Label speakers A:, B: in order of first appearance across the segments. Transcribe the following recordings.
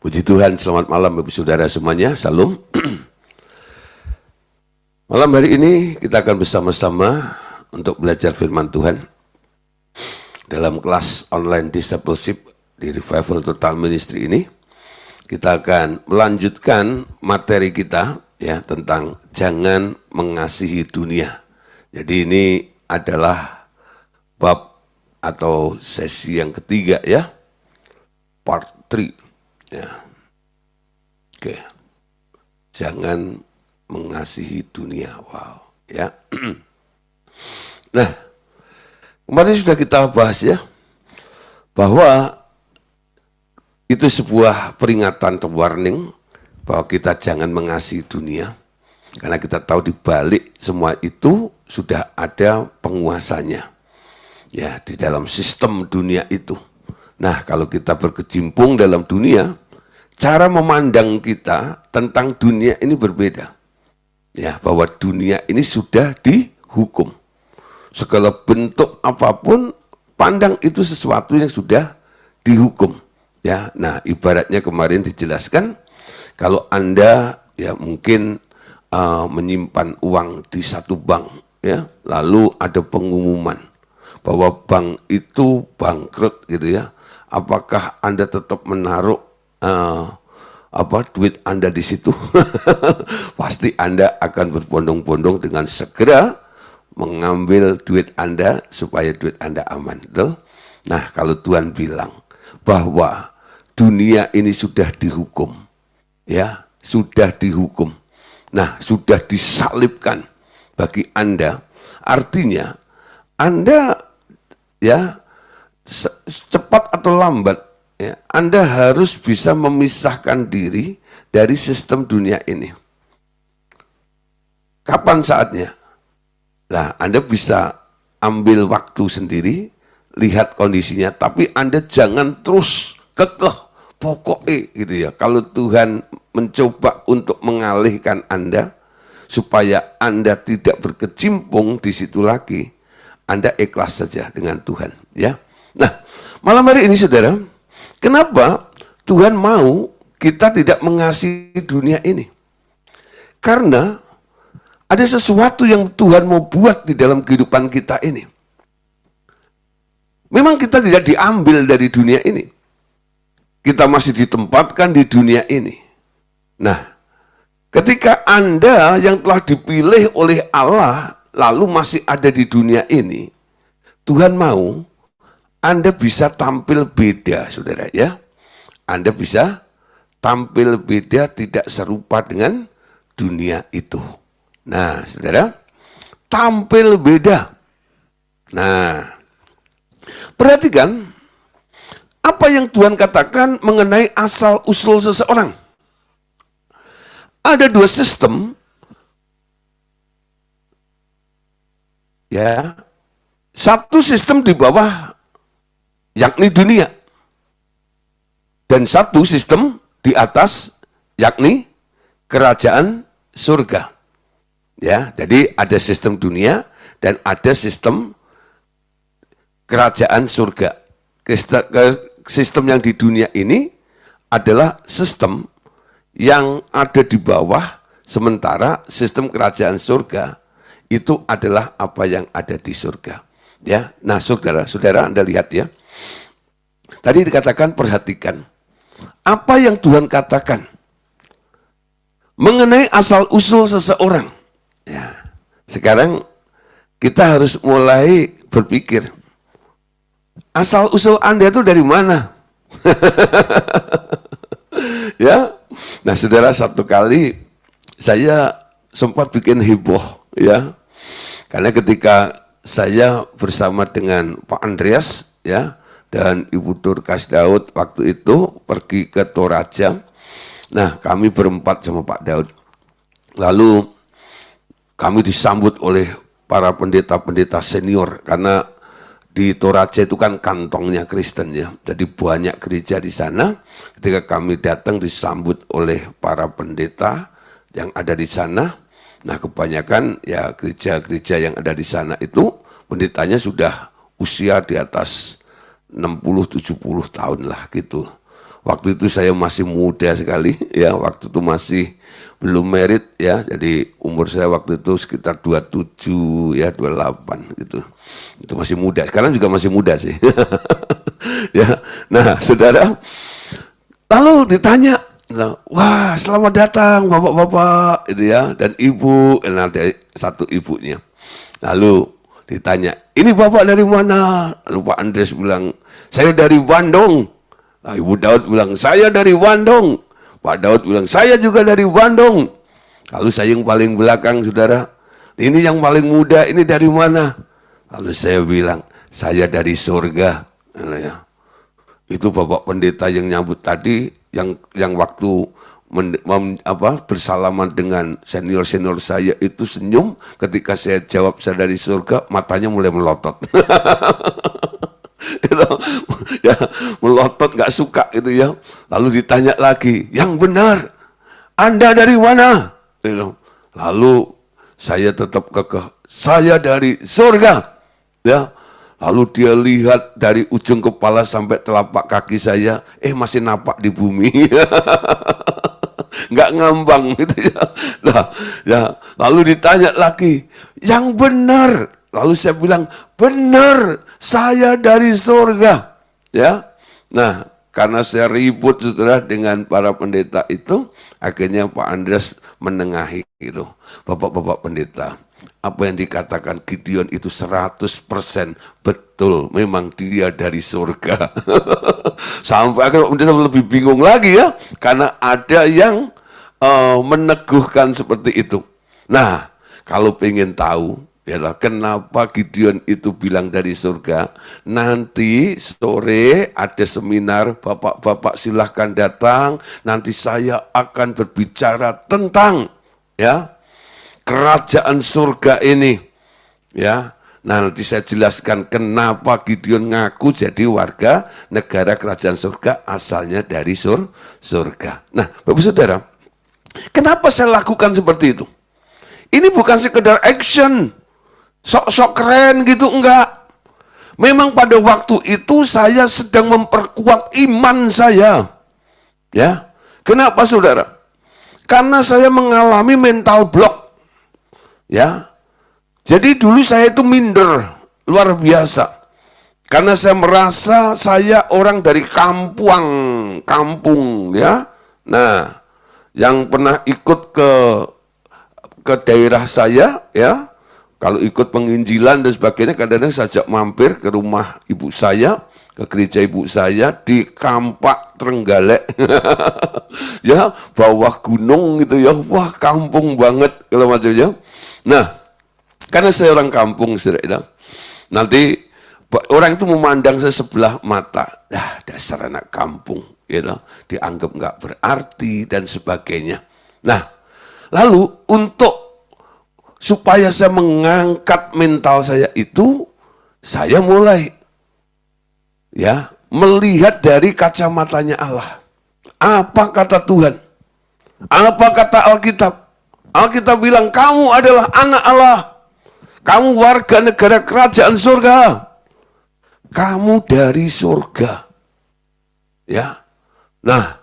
A: Puji Tuhan, selamat malam Bapak Saudara semuanya, salam. Malam hari ini kita akan bersama-sama untuk belajar firman Tuhan dalam kelas online discipleship di Revival Total Ministry ini. Kita akan melanjutkan materi kita ya tentang jangan mengasihi dunia. Jadi ini adalah bab atau sesi yang ketiga ya, part 3. Ya. Oke. Jangan mengasihi dunia. Wow, ya. Nah, kemarin sudah kita bahas ya bahwa itu sebuah peringatan atau warning bahwa kita jangan mengasihi dunia karena kita tahu di balik semua itu sudah ada penguasanya. Ya, di dalam sistem dunia itu. Nah, kalau kita berkecimpung dalam dunia, cara memandang kita tentang dunia ini berbeda. Ya, bahwa dunia ini sudah dihukum. Segala bentuk apapun, pandang itu sesuatu yang sudah dihukum. Ya, nah ibaratnya kemarin dijelaskan, kalau Anda ya mungkin menyimpan uang di satu bank, ya, lalu ada pengumuman bahwa bank itu bangkrut gitu ya. Apakah Anda tetap menaruh duit Anda di situ? Pasti Anda akan berbondong-bondong dengan segera mengambil duit Anda supaya duit Anda aman. Betul? Nah, kalau Tuhan bilang bahwa dunia ini sudah dihukum, ya, sudah dihukum. Nah, sudah disalibkan bagi Anda, artinya Anda ya cepat atau lambat ya, Anda harus bisa memisahkan diri dari sistem dunia ini. Kapan saatnya? Nah, Anda bisa ambil waktu sendiri, lihat kondisinya, tapi Anda jangan terus kekeh, pokoknya gitu ya. Kalau Tuhan mencoba untuk mengalihkan Anda, supaya Anda tidak berkecimpung di situ lagi, Anda ikhlas saja dengan Tuhan, ya. Nah, malam hari ini saudara, kenapa Tuhan mau kita tidak mengasihi dunia ini? Karena ada sesuatu yang Tuhan mau buat di dalam kehidupan kita ini. Memang kita tidak diambil dari dunia ini. Kita masih ditempatkan di dunia ini. Nah, ketika Anda yang telah dipilih oleh Allah, lalu masih ada di dunia ini, Tuhan mau Anda bisa tampil beda, saudara ya. Anda bisa tampil beda, tidak serupa dengan dunia itu. Nah, saudara, tampil beda. Nah, perhatikan apa yang Tuhan katakan mengenai asal-usul seseorang. Ada dua sistem, ya. Satu sistem di bawah, yakni dunia. Dan satu sistem di atas, yakni kerajaan surga. Ya, jadi ada sistem dunia dan ada sistem kerajaan surga. Sistem yang di dunia ini adalah sistem yang ada di bawah, sementara sistem kerajaan surga itu adalah apa yang ada di surga. Ya, nah saudara Anda lihat ya. Tadi dikatakan perhatikan apa yang Tuhan katakan mengenai asal-usul seseorang. Ya, sekarang kita harus mulai berpikir, asal-usul Anda itu dari mana? Ya, nah saudara, satu kali saya sempat bikin heboh ya, karena ketika saya bersama dengan Pak Andreas ya dan Ibu Dorcas Daud waktu itu pergi ke Toraja. Nah, kami berempat sama Pak Daud. Lalu kami disambut oleh para pendeta-pendeta senior karena di Toraja itu kan kantongnya Kristen ya. Jadi banyak gereja di sana. Ketika kami datang disambut oleh para pendeta yang ada di sana. Nah, kebanyakan ya gereja-gereja yang ada di sana itu pendetanya sudah usia di atas 60-70 tahun lah gitu. waktu itu saya masih muda sekali, ya, waktu itu masih belum merit, ya, jadi umur saya waktu itu sekitar 27, ya, 28 gitu. Itu masih muda, sekarang juga masih muda sih. Ya, nah, saudara, lalu ditanya, wah, selamat datang bapak-bapak, itu ya, dan ibu, ada satu ibunya. Lalu ditanya, ini bapak dari mana? Lalu Pak Andres bilang, saya dari Bandung. Nah, Ibu Daud bilang, saya dari Bandung. Pak Daud bilang, saya juga dari Bandung. Lalu saya yang paling belakang, saudara, ini yang paling muda, ini dari mana? Lalu saya bilang, saya dari surga. Ya. Itu Bapak Pendeta yang nyambut tadi, yang waktu bersalaman dengan senior-senior saya itu senyum, ketika saya jawab saya dari surga, matanya mulai melotot. Itu, ya, melotot, nggak suka gitu ya. Lalu ditanya lagi, yang benar, Anda dari mana? Gitu. Lalu saya tetap kekeh, saya dari surga. Ya. Lalu dia lihat dari ujung kepala sampai telapak kaki saya, masih napak di bumi. Nggak ngambang gitu ya. Nah, ya, lalu ditanya lagi, yang benar. Lalu saya bilang, benar, saya dari surga. Ya. Nah, karena saya ribut, saudara, dengan para pendeta itu, akhirnya Pak Andres menengahi gitu. Bapak-bapak pendeta, apa yang dikatakan Gideon itu 100% betul, memang dia dari surga. Sampai akhirnya pendeta lebih bingung lagi ya, karena ada yang meneguhkan seperti itu. Nah, kalau pengen tahu, ya, kenapa Gideon itu bilang dari surga, nanti sore ada seminar, bapak-bapak silahkan datang, nanti saya akan berbicara tentang, ya, kerajaan surga ini, ya. Nah, nanti saya jelaskan kenapa Gideon ngaku jadi warga negara kerajaan surga, asalnya dari surga. Nah, Bapak Saudara, kenapa saya lakukan seperti itu? Ini bukan sekedar action, sok-sok keren gitu, enggak. Memang pada waktu itu saya sedang memperkuat iman saya. Ya. Kenapa, saudara? Karena saya mengalami mental block. Ya. Jadi dulu saya itu minder, luar biasa. Karena saya merasa saya orang dari kampung, ya. Nah, yang pernah ikut ke daerah saya, ya, kalau ikut penginjilan dan sebagainya, kadang-kadang saya ajak mampir ke rumah ibu saya, ke gereja ibu saya di Kampak Trenggalek, ya, bawah gunung gitu ya, wah, kampung banget kalau macamnya. Nah, karena saya orang kampung, saudara, nanti orang itu memandang saya sebelah mata, dasar anak kampung, gitu, dianggap nggak berarti dan sebagainya. Nah, lalu untuk supaya saya mengangkat mental saya itu, saya mulai, ya, melihat dari kacamatanya Allah. Apa kata Tuhan? Apa kata Alkitab? Alkitab bilang kamu adalah anak Allah. Kamu warga negara kerajaan surga. Kamu dari surga. Ya. Nah,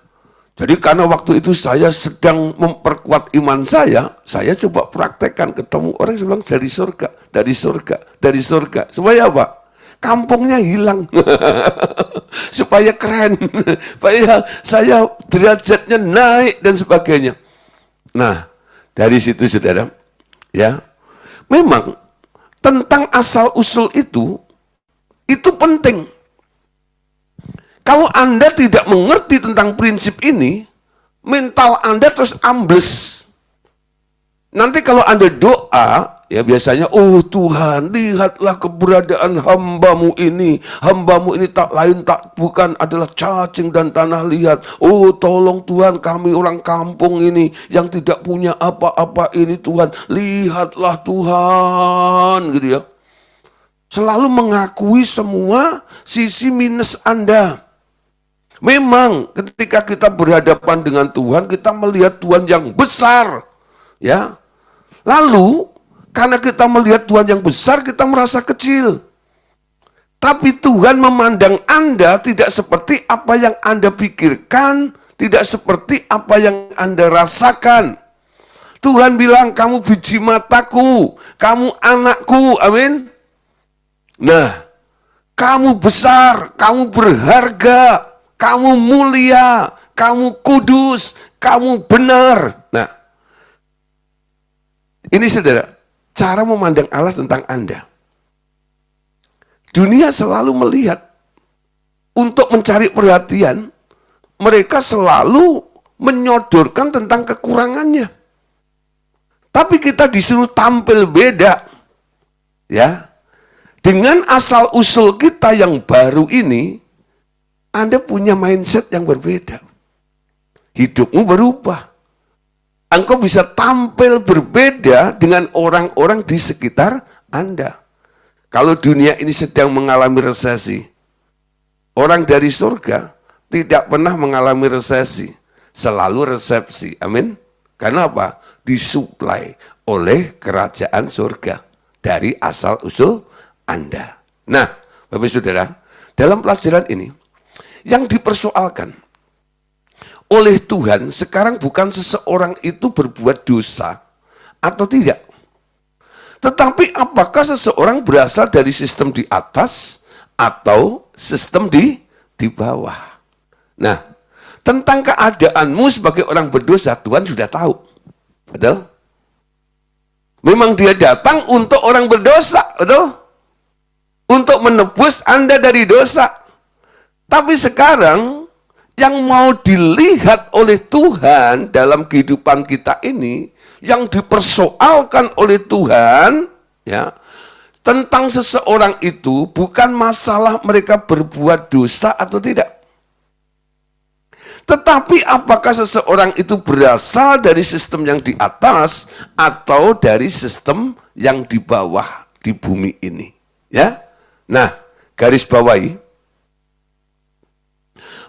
A: jadi karena waktu itu saya sedang memperkuat iman saya coba praktekkan, ketemu orang bilang dari surga, dari surga, dari surga. Supaya apa? Kampungnya hilang. Supaya keren. Supaya saya derajatnya naik dan sebagainya. Nah, dari situ, saudara, ya, memang tentang asal-usul itu penting. Kalau Anda tidak mengerti tentang prinsip ini, mental Anda terus ambles. Nanti kalau Anda doa, ya biasanya, oh Tuhan, lihatlah keberadaan hambamu ini tak lain tak bukan adalah cacing dan tanah liat. Oh tolong Tuhan, kami orang kampung ini yang tidak punya apa-apa ini, Tuhan, lihatlah Tuhan, gitu ya. Selalu mengakui semua sisi minus Anda. Memang ketika kita berhadapan dengan Tuhan, kita melihat Tuhan yang besar, ya. Lalu karena kita melihat Tuhan yang besar, kita merasa kecil. Tapi Tuhan memandang Anda tidak seperti apa yang Anda pikirkan, tidak seperti apa yang Anda rasakan. Tuhan bilang, kamu biji mataku, kamu anakku, amin. Nah, kamu besar, kamu berharga, kamu mulia, kamu kudus, kamu benar. Nah, ini saudara, cara memandang Allah tentang Anda. Dunia selalu melihat, untuk mencari perhatian, mereka selalu menyodorkan tentang kekurangannya. Tapi kita disuruh tampil beda. Ya, dengan asal-usul kita yang baru ini, Anda punya mindset yang berbeda. Hidupmu berubah. Engkau bisa tampil berbeda dengan orang-orang di sekitar Anda. Kalau dunia ini sedang mengalami resesi, orang dari surga tidak pernah mengalami resesi, selalu resepsi. Amin. Karena apa? Disuplai oleh kerajaan surga dari asal-usul Anda. Nah, Bapak Saudara, dalam pelajaran ini, yang dipersoalkan oleh Tuhan sekarang bukan seseorang itu berbuat dosa atau tidak. Tetapi apakah seseorang berasal dari sistem di atas atau sistem di bawah? Nah, tentang keadaanmu sebagai orang berdosa, Tuhan sudah tahu. Betul? Memang dia datang untuk orang berdosa, betul? Untuk menebus Anda dari dosa. Tapi sekarang, yang mau dilihat oleh Tuhan dalam kehidupan kita ini, yang dipersoalkan oleh Tuhan, ya, tentang seseorang itu bukan masalah mereka berbuat dosa atau tidak. Tetapi apakah seseorang itu berasal dari sistem yang di atas atau dari sistem yang di bawah di bumi ini, ya? Nah, garis bawahi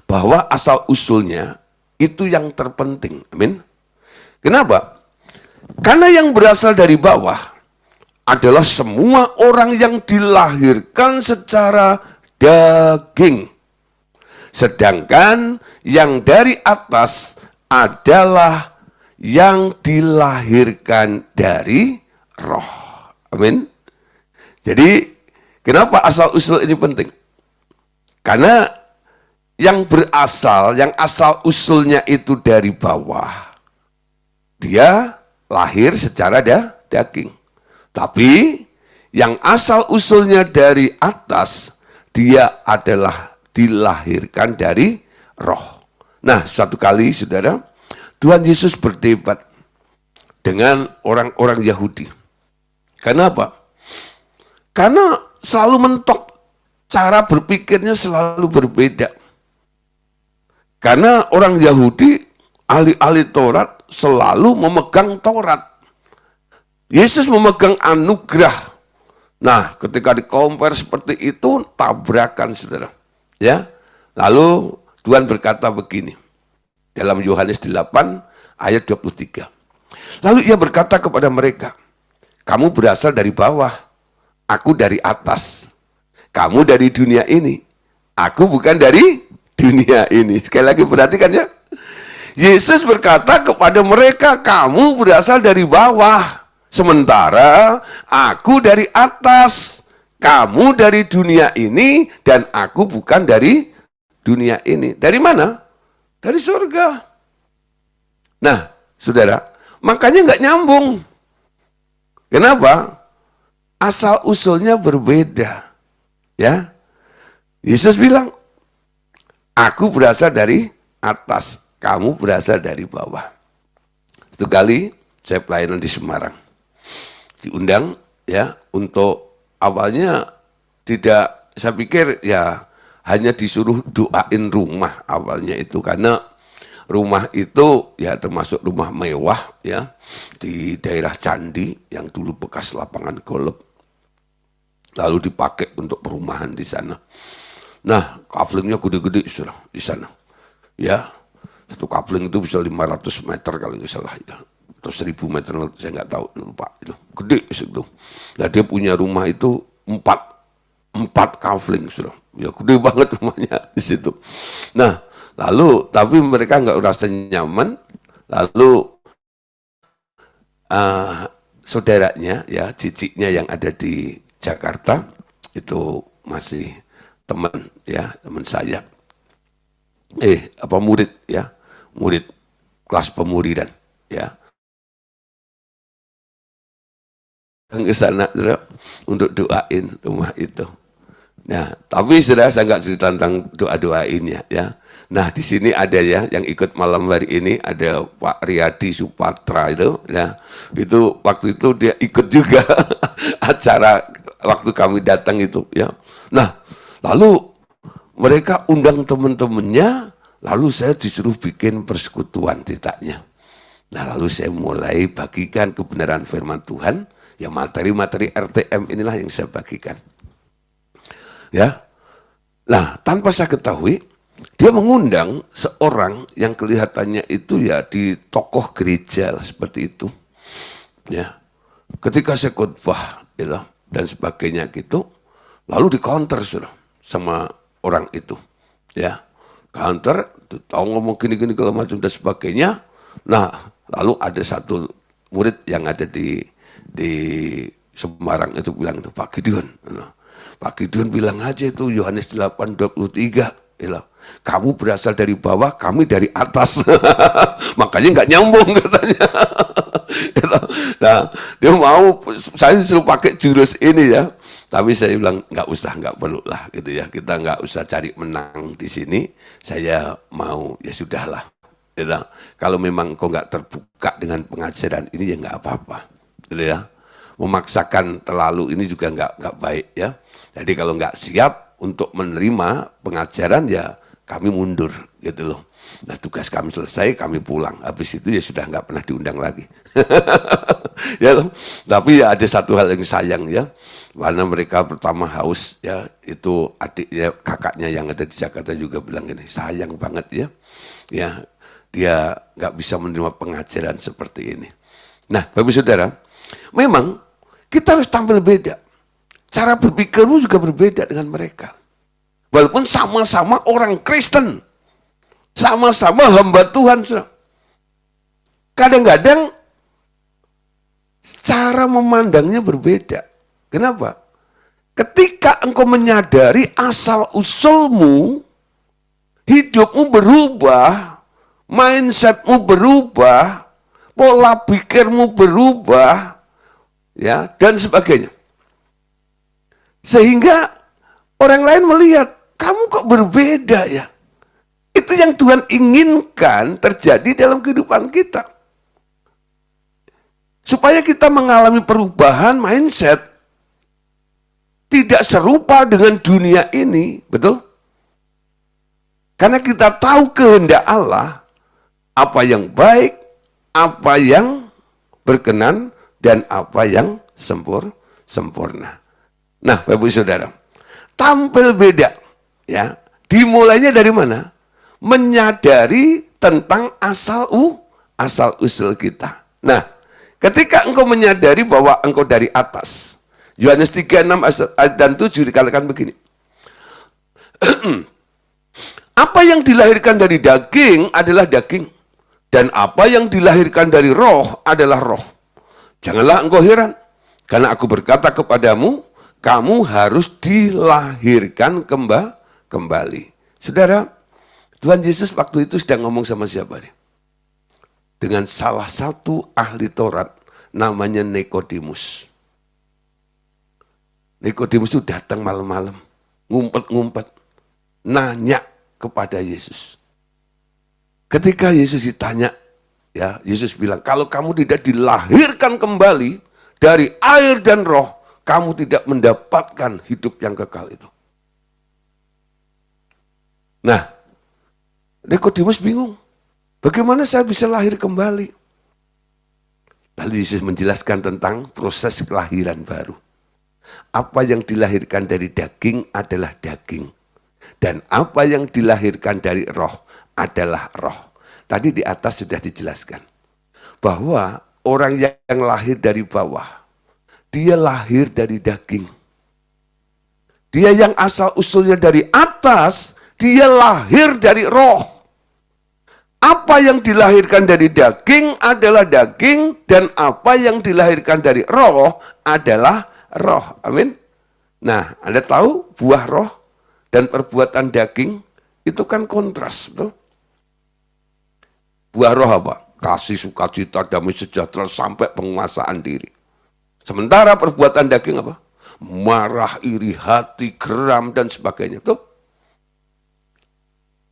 A: bahwa asal usulnya itu yang terpenting. Amin. Kenapa? Karena yang berasal dari bawah adalah semua orang yang dilahirkan secara daging. Sedangkan yang dari atas adalah yang dilahirkan dari roh. Amin. Jadi, kenapa asal-usul ini penting? Karena yang berasal, yang asal-usulnya itu dari bawah, dia lahir secara daging. Tapi yang asal-usulnya dari atas, dia adalah dilahirkan dari roh. Nah, suatu kali, saudara, Tuhan Yesus berdebat dengan orang-orang Yahudi. Karena apa? Karena selalu mentok, cara berpikirnya selalu berbeda. Karena orang Yahudi, ahli-ahli Taurat, selalu memegang Taurat. Yesus memegang anugerah. Nah, ketika di-compare seperti itu, tabrakan, saudara. Ya, lalu Tuhan berkata begini, dalam Yohanes 8, ayat 23. Lalu ia berkata kepada mereka, kamu berasal dari bawah, aku dari atas. Kamu dari dunia ini, aku bukan dari dunia ini. Sekali lagi perhatikan ya. Yesus berkata kepada mereka, kamu berasal dari bawah, sementara aku dari atas. Kamu dari dunia ini, dan aku bukan dari dunia ini. Dari mana? Dari surga. Nah, saudara, makanya nggak nyambung. Kenapa? Asal-usulnya berbeda. Ya, Yesus bilang, aku berasal dari atas, kamu berasal dari bawah. Satu kali saya pelayanan di Semarang, diundang ya untuk awalnya tidak, saya pikir ya hanya disuruh doain rumah awalnya itu, karena rumah itu ya termasuk rumah mewah ya di daerah Candi yang dulu bekas lapangan golf, lalu dipakai untuk perumahan di sana. Nah, kaplingnya gede-gede sudah di sana. Ya, satu kapling itu bisa 500 meter kalau nggak salah ya. Atau 1000 meter, saya nggak tahu, lupa itu. Gede itu. Nah, dia punya rumah itu 4. 4 kafling, sudah. Ya gede banget rumahnya di situ. Nah, lalu tapi mereka nggak merasa nyaman. Lalu saudaranya, ya ciciknya yang ada di Jakarta itu masih teman, ya teman saya. Murid, ya murid kelas pemuridan, ya. Ke sana untuk doain rumah itu. Nah, tapi saudara, saya nggak cerita tentang doa-doainnya, ya. Nah, di sini ada ya yang ikut malam hari ini, ada Pak Riyadi Supatra itu, ya. Itu waktu itu dia ikut juga acara waktu kami datang itu, ya. Nah, lalu mereka undang teman-temannya, lalu saya disuruh bikin persekutuan ceritanya. Nah, lalu saya mulai bagikan kebenaran firman Tuhan, ya materi-materi RTM inilah yang saya bagikan. Ya. Nah, tanpa saya ketahui, dia mengundang seorang yang kelihatannya itu ya di tokoh gereja seperti itu. Ya. Ketika saya khotbah ya, dan sebagainya gitu, lalu di counter sudah sama orang itu. Ya. Counter, tahu ngomong gini-gini kalau macam dan sebagainya. Nah, lalu ada satu murid yang ada di Semarang itu bilang itu, Pak Gideon. Pak Gideon bilang aja itu Yohanes 8:23. Kamu berasal dari bawah, kami dari atas. Makanya nggak nyambung katanya. Nah, dia mau saya disuruh pakai jurus ini ya. Tapi saya bilang nggak usah, nggak perlu lah gitu ya. Kita nggak usah cari menang di sini. Saya mau ya sudahlah. Gitu. Kalau memang kau nggak terbuka dengan pengajaran ini ya nggak apa-apa. Gitu ya. Memaksakan terlalu ini juga nggak baik ya. Jadi kalau nggak siap untuk menerima pengajaran ya kami mundur gitu loh. Nah tugas kami selesai, kami pulang. Habis itu ya sudah nggak pernah diundang lagi. Ya loh. Tapi ya ada satu hal yang sayang ya. Karena mereka pertama haus ya, itu adiknya, kakaknya yang ada di Jakarta juga bilang gini, sayang banget ya. Ya, dia nggak bisa menerima pengajaran seperti ini. Nah, Bapak Saudara, memang kita harus tampil beda. Cara berpikirmu juga berbeda dengan mereka. Walaupun sama-sama orang Kristen, sama-sama hamba Tuhan. Kadang-kadang cara memandangnya berbeda. Kenapa? Ketika engkau menyadari asal-usulmu, hidupmu berubah, mindsetmu berubah, pola pikirmu berubah, ya, dan sebagainya. Sehingga orang lain melihat, kamu kok berbeda ya. Itu yang Tuhan inginkan terjadi dalam kehidupan kita. Supaya kita mengalami perubahan mindset, tidak serupa dengan dunia ini, betul? Karena kita tahu kehendak Allah, apa yang baik, apa yang berkenan, dan apa yang sempurna. Nah, Bapak Saudara, tampil beda, ya. Dimulainya dari mana? Menyadari tentang asal-usul kita. Nah, ketika engkau menyadari bahwa engkau dari atas, Yohanes 3:6 dan 7 dikatakan begini. Apa yang dilahirkan dari daging adalah daging, dan apa yang dilahirkan dari roh adalah roh. Janganlah engkau heran, karena aku berkata kepadamu, kamu harus dilahirkan kembali. Saudara, Tuhan Yesus waktu itu sedang ngomong sama siapa nih? Dengan salah satu ahli Taurat, namanya Nikodemus. Nikodemus itu datang malam-malam, ngumpet-ngumpet, nanya kepada Yesus. Ketika Yesus ditanya, ya Yesus bilang, kalau kamu tidak dilahirkan kembali dari air dan roh, kamu tidak mendapatkan hidup yang kekal itu. Nah, Nikodemus bingung, bagaimana saya bisa lahir kembali? Lalu Yesus menjelaskan tentang proses kelahiran baru. Apa yang dilahirkan dari daging adalah daging. Dan apa yang dilahirkan dari roh adalah roh. Tadi di atas sudah dijelaskan. Bahwa orang yang lahir dari bawah, dia lahir dari daging. Dia yang asal usulnya dari atas, dia lahir dari roh. Apa yang dilahirkan dari daging adalah daging, dan apa yang dilahirkan dari roh adalah roh. Amin. Nah, Anda tahu buah roh dan perbuatan daging itu kan kontras, betul? Buah roh apa? Kasih, sukacita, damai sejahtera, sampai penguasaan diri. Sementara perbuatan daging apa? Marah, iri hati, geram, dan sebagainya. Betul?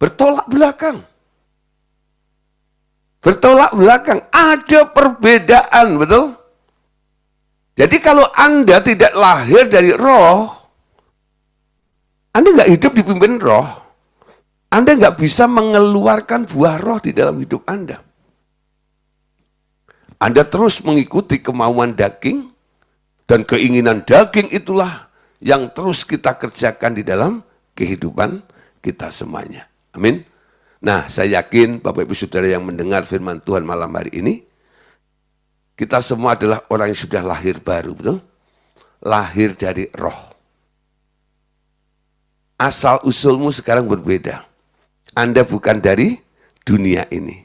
A: Bertolak belakang. Bertolak belakang. Ada perbedaan, betul? Jadi kalau Anda tidak lahir dari roh, Anda nggak hidup dipimpin roh, Anda nggak bisa mengeluarkan buah roh di dalam hidup Anda. Anda terus mengikuti kemauan daging, dan keinginan daging itulah yang terus kita kerjakan di dalam kehidupan kita semuanya. Amin. Nah, saya yakin Bapak Ibu Saudara yang mendengar firman Tuhan malam hari ini, kita semua adalah orang yang sudah lahir baru, betul? Lahir dari roh. Asal usulmu sekarang berbeda. Anda bukan dari dunia ini,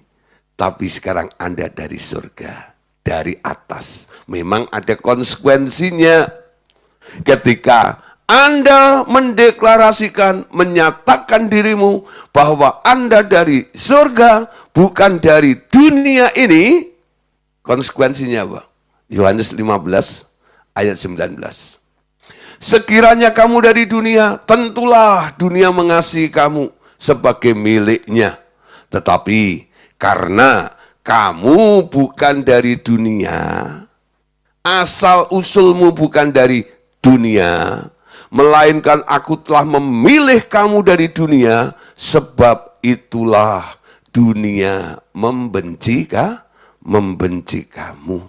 A: tapi sekarang Anda dari surga, dari atas. Memang ada konsekuensinya ketika Anda mendeklarasikan, menyatakan dirimu bahwa Anda dari surga, bukan dari dunia ini. Konsekuensinya apa? Yohanes 15 ayat 19. Sekiranya kamu dari dunia, tentulah dunia mengasihi kamu sebagai miliknya. Tetapi karena kamu bukan dari dunia, asal usulmu bukan dari dunia, melainkan aku telah memilih kamu dari dunia, sebab itulah dunia membenci kamu.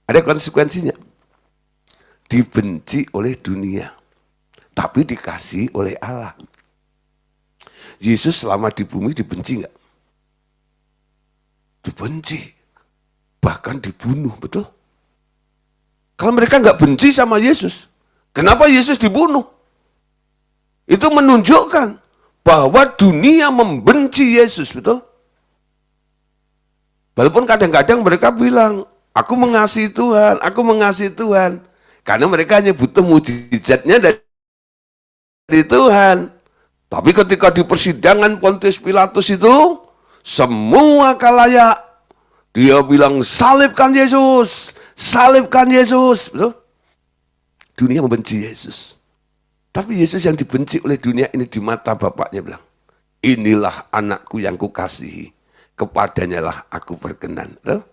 A: Ada konsekuensinya. Dibenci oleh dunia, tapi dikasihi oleh Allah. Yesus selama di bumi dibenci nggak? Dibenci. Bahkan dibunuh, betul? Kalau mereka nggak benci sama Yesus, kenapa Yesus dibunuh? Itu menunjukkan bahwa dunia membenci Yesus, betul? Walaupun kadang-kadang mereka bilang, aku mengasihi Tuhan, aku mengasihi Tuhan. Karena mereka hanya butuh mujizatnya dari Tuhan. Tapi ketika di persidangan Pontius Pilatus itu, semua khalayak, dia bilang, salibkan Yesus, salibkan Yesus. Betul? Dunia membenci Yesus. Tapi Yesus yang dibenci oleh dunia ini di mata Bapaknya bilang, inilah anakku yang kukasihi, kepadanya lah aku berkenan. Betul?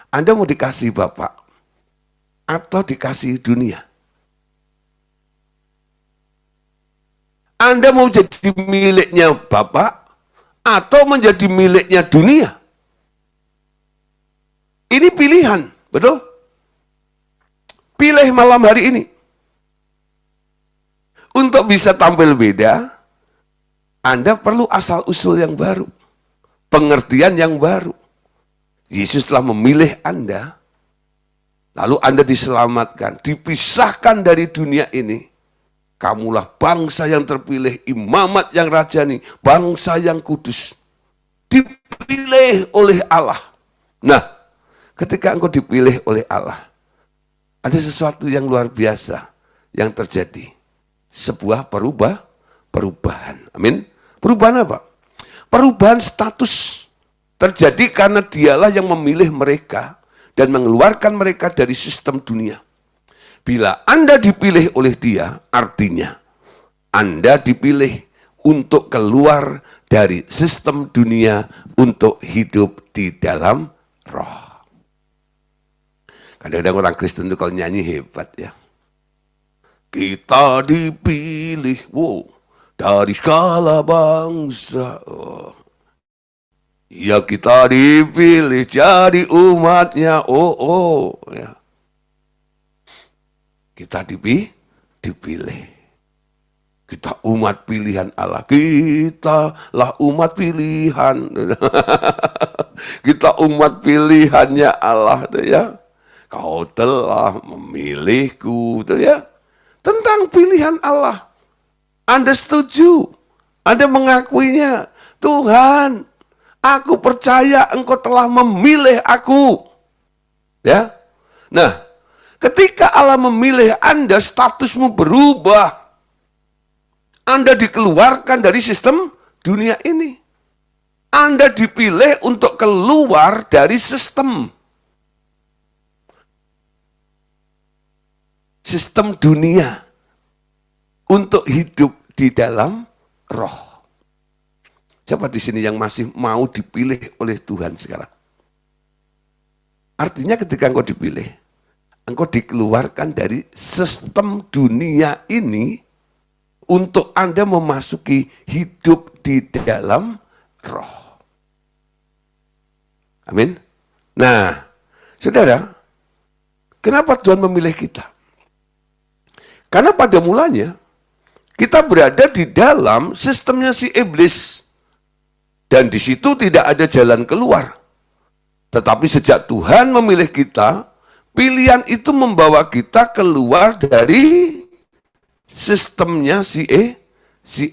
A: Anda mau dikasihi Bapak atau dikasihi dunia? Anda mau jadi miliknya Bapak atau menjadi miliknya dunia? Ini pilihan, betul? Pilih malam hari ini. Untuk bisa tampil beda, Anda perlu asal-usul yang baru, pengertian yang baru. Yesus telah memilih Anda, lalu Anda diselamatkan, dipisahkan dari dunia ini. Kamulah bangsa yang terpilih, imamat yang rajani, bangsa yang kudus. Dipilih oleh Allah. Nah, ketika engkau dipilih oleh Allah, ada sesuatu yang luar biasa yang terjadi. Sebuah perubahan. Amin. Perubahan apa? Perubahan status. Terjadi karena dialah yang memilih mereka dan mengeluarkan mereka dari sistem dunia. Bila Anda dipilih oleh dia, artinya Anda dipilih untuk keluar dari sistem dunia untuk hidup di dalam roh. Kadang-kadang orang Kristen itu kalau nyanyi hebat ya. Kita dipilih, dari segala bangsa. Ya kita dipilih jadi umatnya. Ya. Kita dipilih. Kita umat pilihan Allah. Kita lah umat pilihan. Kita umat pilihannya Allah, ya. Kau telah memilihku, ya. tentang pilihan Allah. Anda setuju, Anda mengakuinya, Tuhan, aku percaya Engkau telah memilih aku. Ya, nah, ketika Allah memilih Anda, statusmu berubah. Anda dikeluarkan dari sistem dunia ini. Anda dipilih untuk keluar dari sistem dunia untuk hidup di dalam roh. Siapa di sini yang masih mau dipilih oleh Tuhan sekarang? Artinya ketika engkau dipilih, engkau dikeluarkan dari sistem dunia ini untuk Anda memasuki hidup di dalam roh. Amin. Nah, saudara, kenapa Tuhan memilih kita? Karena pada mulanya, kita berada di dalam sistemnya si iblis. Dan di situ tidak ada jalan keluar. Tetapi sejak Tuhan memilih kita, pilihan itu membawa kita keluar dari sistemnya si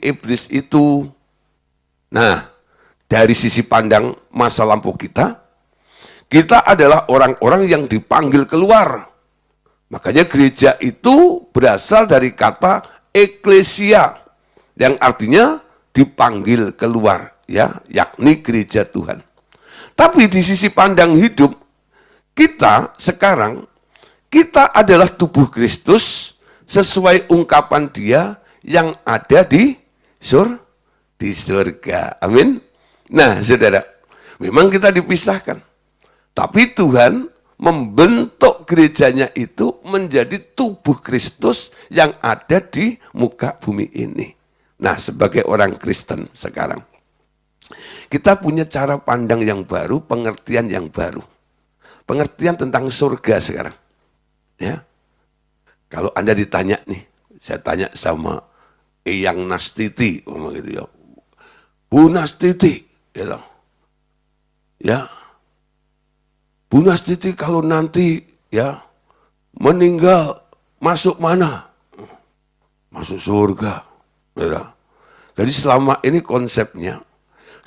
A: iblis itu. Nah, dari sisi pandang masa lampau kita adalah orang-orang yang dipanggil keluar. Makanya gereja itu berasal dari kata eklesia, yang artinya dipanggil keluar, ya, yakni gereja Tuhan. Tapi di sisi pandang hidup kita sekarang, kita adalah tubuh Kristus sesuai ungkapan Dia yang ada di surga. Amin. Nah, saudara, memang kita dipisahkan. Tapi Tuhan membentuk gerejanya itu menjadi tubuh Kristus yang ada di muka bumi ini. Nah, sebagai orang Kristen sekarang, kita punya cara pandang yang baru, pengertian yang baru. Pengertian tentang surga sekarang. Ya. Kalau Anda ditanya nih, saya tanya sama Eyang Nastiti, gitu ya. Bu Nastiti, gitu. Ya. Bu Nastiti kalau nanti ya meninggal masuk mana? Masuk surga. Gitu. Jadi selama ini konsepnya,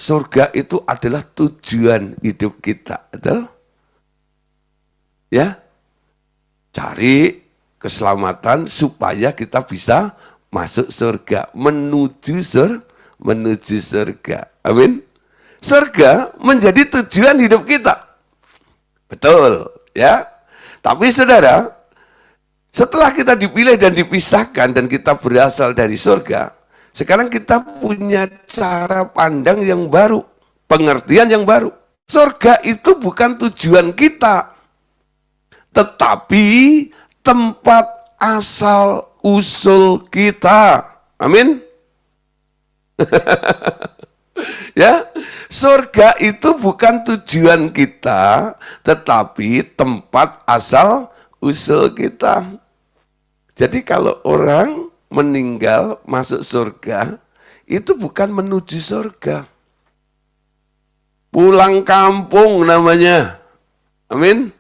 A: surga itu adalah tujuan hidup kita. Betul? Ya. Cari keselamatan supaya kita bisa masuk surga, menuju surga. Amin. Surga menjadi tujuan hidup kita. Betul, ya. Tapi saudara, setelah kita dipilih dan dipisahkan dan kita berasal dari surga, sekarang kita punya cara pandang yang baru, pengertian yang baru. Surga itu bukan tujuan kita, tetapi tempat asal usul kita. Amin. Ya, surga itu bukan tujuan kita, tetapi tempat asal usul kita. Jadi kalau orang meninggal masuk surga, itu bukan menuju surga. Pulang kampung namanya. Amin.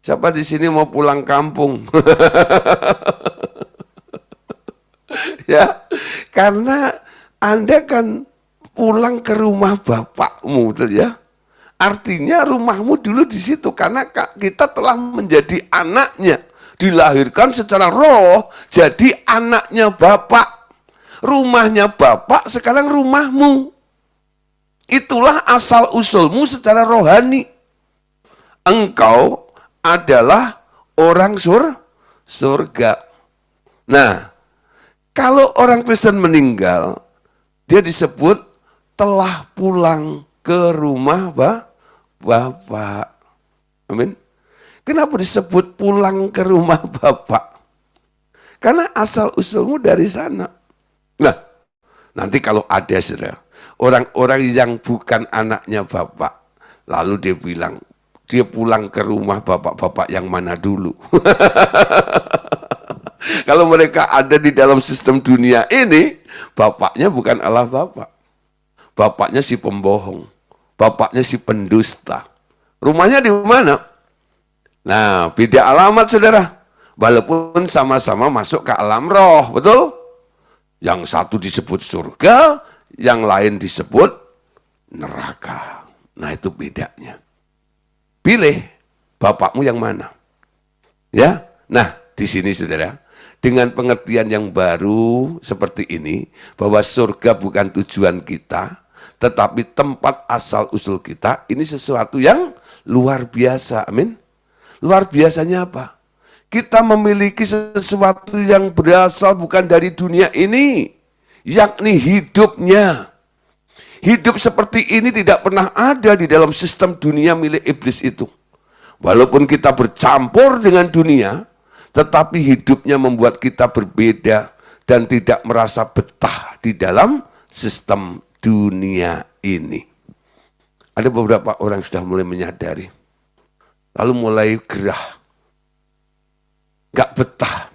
A: Siapa di sini mau pulang kampung? Ya, karena Anda kan pulang ke rumah bapakmu, betul ya? Artinya rumahmu dulu di situ karena kita telah menjadi anaknya, dilahirkan secara roh, jadi anaknya bapak. Rumahnya bapak sekarang rumahmu. Itulah asal usulmu secara rohani. Engkau adalah orang surga. Nah, kalau orang Kristen meninggal, dia disebut telah pulang ke rumah Bapak. Amin. Kenapa disebut pulang ke rumah Bapak? Karena asal usulmu dari sana. Nah, nanti kalau ada saudara, orang-orang yang bukan anaknya Bapak, lalu dia bilang, dia pulang ke rumah bapak-bapak yang mana dulu. Kalau mereka ada di dalam sistem dunia ini, bapaknya bukan Allah Bapak. Bapaknya si pembohong. Bapaknya si pendusta. Rumahnya di mana? Nah, beda alamat saudara. Walaupun sama-sama masuk ke alam roh, betul? Yang satu disebut surga, yang lain disebut neraka. Nah, itu bedanya. Pilih bapakmu yang mana. Ya. Nah, di sini Saudara, dengan pengertian yang baru seperti ini, bahwa surga bukan tujuan kita, tetapi tempat asal-usul kita, ini sesuatu yang luar biasa. Amin. Luar biasanya apa? Kita memiliki sesuatu yang berasal bukan dari dunia ini, yakni hidupnya. Hidup seperti ini tidak pernah ada di dalam sistem dunia milik iblis itu. Walaupun kita bercampur dengan dunia, tetapi hidupnya membuat kita berbeda dan tidak merasa betah di dalam sistem dunia ini. Ada beberapa orang yang sudah mulai menyadari, lalu mulai gerah, gak betah.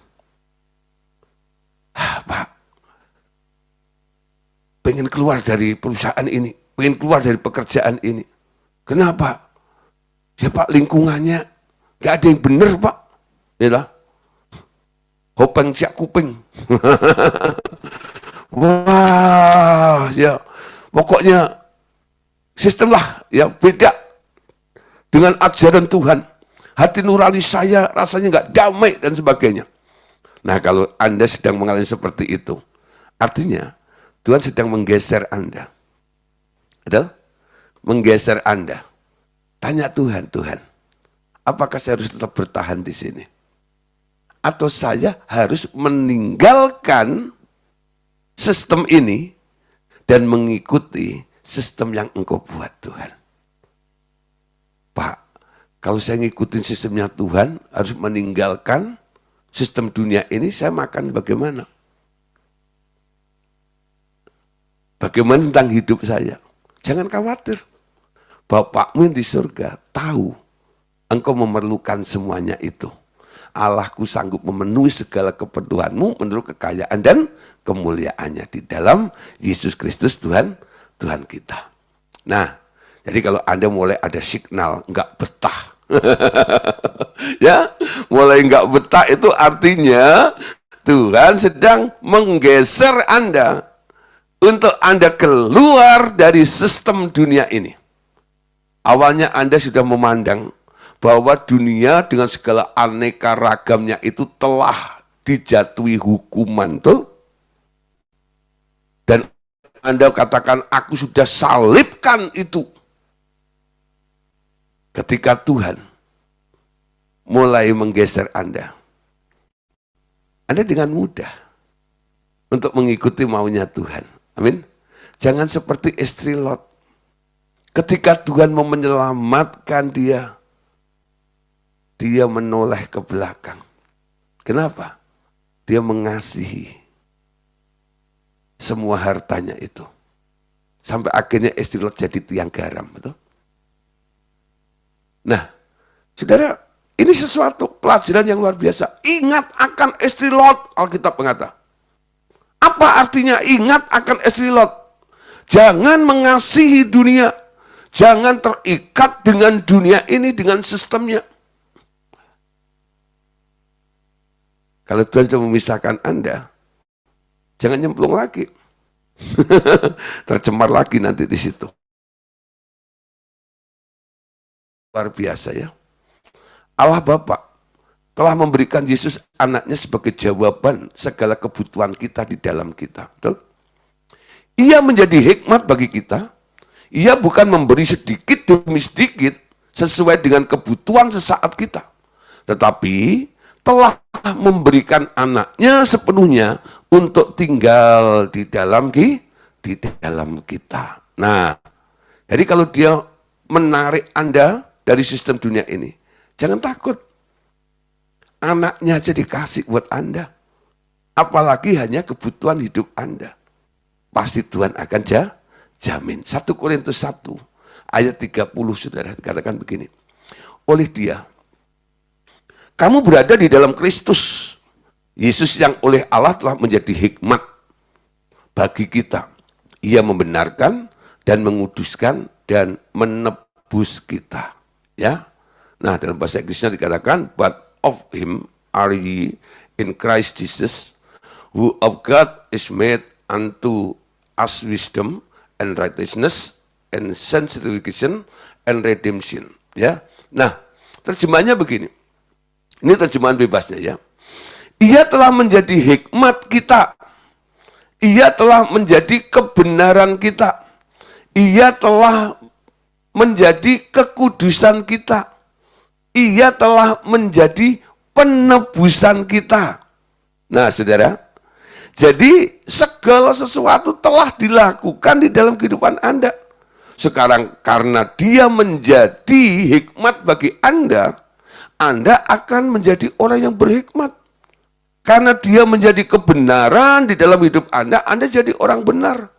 A: Pak, pengen keluar dari perusahaan ini, pengen keluar dari pekerjaan ini. Kenapa? Ya Pak, lingkungannya gak ada yang benar Pak. Ya, hopeng siak kuping. Wah, ya pokoknya sistem lah, ya beda dengan ajaran Tuhan. Hati nurani saya rasanya gak damai dan sebagainya. Nah, kalau Anda sedang mengalami seperti itu, artinya Tuhan sedang menggeser Anda. Betul? Menggeser Anda. Tanya Tuhan, Tuhan, apakah saya harus tetap bertahan di sini? Atau saya harus meninggalkan sistem ini dan mengikuti sistem yang Engkau buat, Tuhan? Pak, kalau saya ngikutin sistemnya Tuhan, harus meninggalkan sistem dunia ini, saya makan bagaimana? Bagaimana tentang hidup saya? Jangan khawatir. Bapakmu yang di surga tahu engkau memerlukan semuanya itu. Allahku sanggup memenuhi segala kebutuhanmu menurut kekayaan dan kemuliaannya di dalam Yesus Kristus Tuhan kita. Nah, jadi kalau Anda mulai ada signal enggak betah, ya, mulai enggak betah itu artinya Tuhan sedang menggeser Anda untuk Anda keluar dari sistem dunia ini. Awalnya Anda sudah memandang bahwa dunia dengan segala aneka ragamnya itu telah dijatuhi hukuman, tuh. Dan Anda katakan, aku sudah salibkan itu. Ketika Tuhan mulai menggeser Anda dengan mudah untuk mengikuti maunya Tuhan. Amin. Jangan seperti istri Lot. Ketika Tuhan mau menyelamatkan dia menoleh ke belakang. Kenapa? Dia mengasihi semua hartanya itu. Sampai akhirnya istri Lot jadi tiang garam. Betul? Nah, saudara, ini sesuatu pelajaran yang luar biasa. Ingat akan istri Lot, Alkitab mengatakan. Apa artinya ingat akan istri Lot? Jangan mengasihi dunia. Jangan terikat dengan dunia ini, dengan sistemnya. Kalau Tuhan sudah memisahkan Anda, jangan nyemplung lagi. Tercemar lagi nanti di situ. Luar biasa ya. Allah Bapa telah memberikan Yesus anaknya sebagai jawaban segala kebutuhan kita di dalam kita. Betul? Ia menjadi hikmat bagi kita. Ia bukan memberi sedikit demi sedikit sesuai dengan kebutuhan sesaat kita. Tetapi telah memberikan anaknya sepenuhnya untuk tinggal di dalam kita. Nah, jadi kalau dia menarik Anda dari sistem dunia ini, jangan takut. Anaknya aja dikasih buat Anda. Apalagi hanya kebutuhan hidup Anda. Pasti Tuhan akan jamin. 1 Korintus 1 ayat 30 saudara katakan begini. Oleh dia, kamu berada di dalam Kristus. Yesus yang oleh Allah telah menjadi hikmat bagi kita. Ia membenarkan dan menguduskan dan menebus kita. Ya. Nah, dalam bahasa Inggrisnya dikatakan, but of him, are ye in Christ Jesus, who of God is made unto us wisdom and righteousness and sanctification and redemption. Ya, nah terjemahannya begini. Ini terjemahan bebasnya ya. Ia telah menjadi hikmat kita. Ia telah menjadi kebenaran kita. Ia telah menjadi kekudusan kita. Ia telah menjadi penebusan kita. Nah, saudara, jadi segala sesuatu telah dilakukan di dalam kehidupan Anda. Sekarang karena dia menjadi hikmat bagi Anda akan menjadi orang yang berhikmat. Karena dia menjadi kebenaran di dalam hidup Anda jadi orang benar.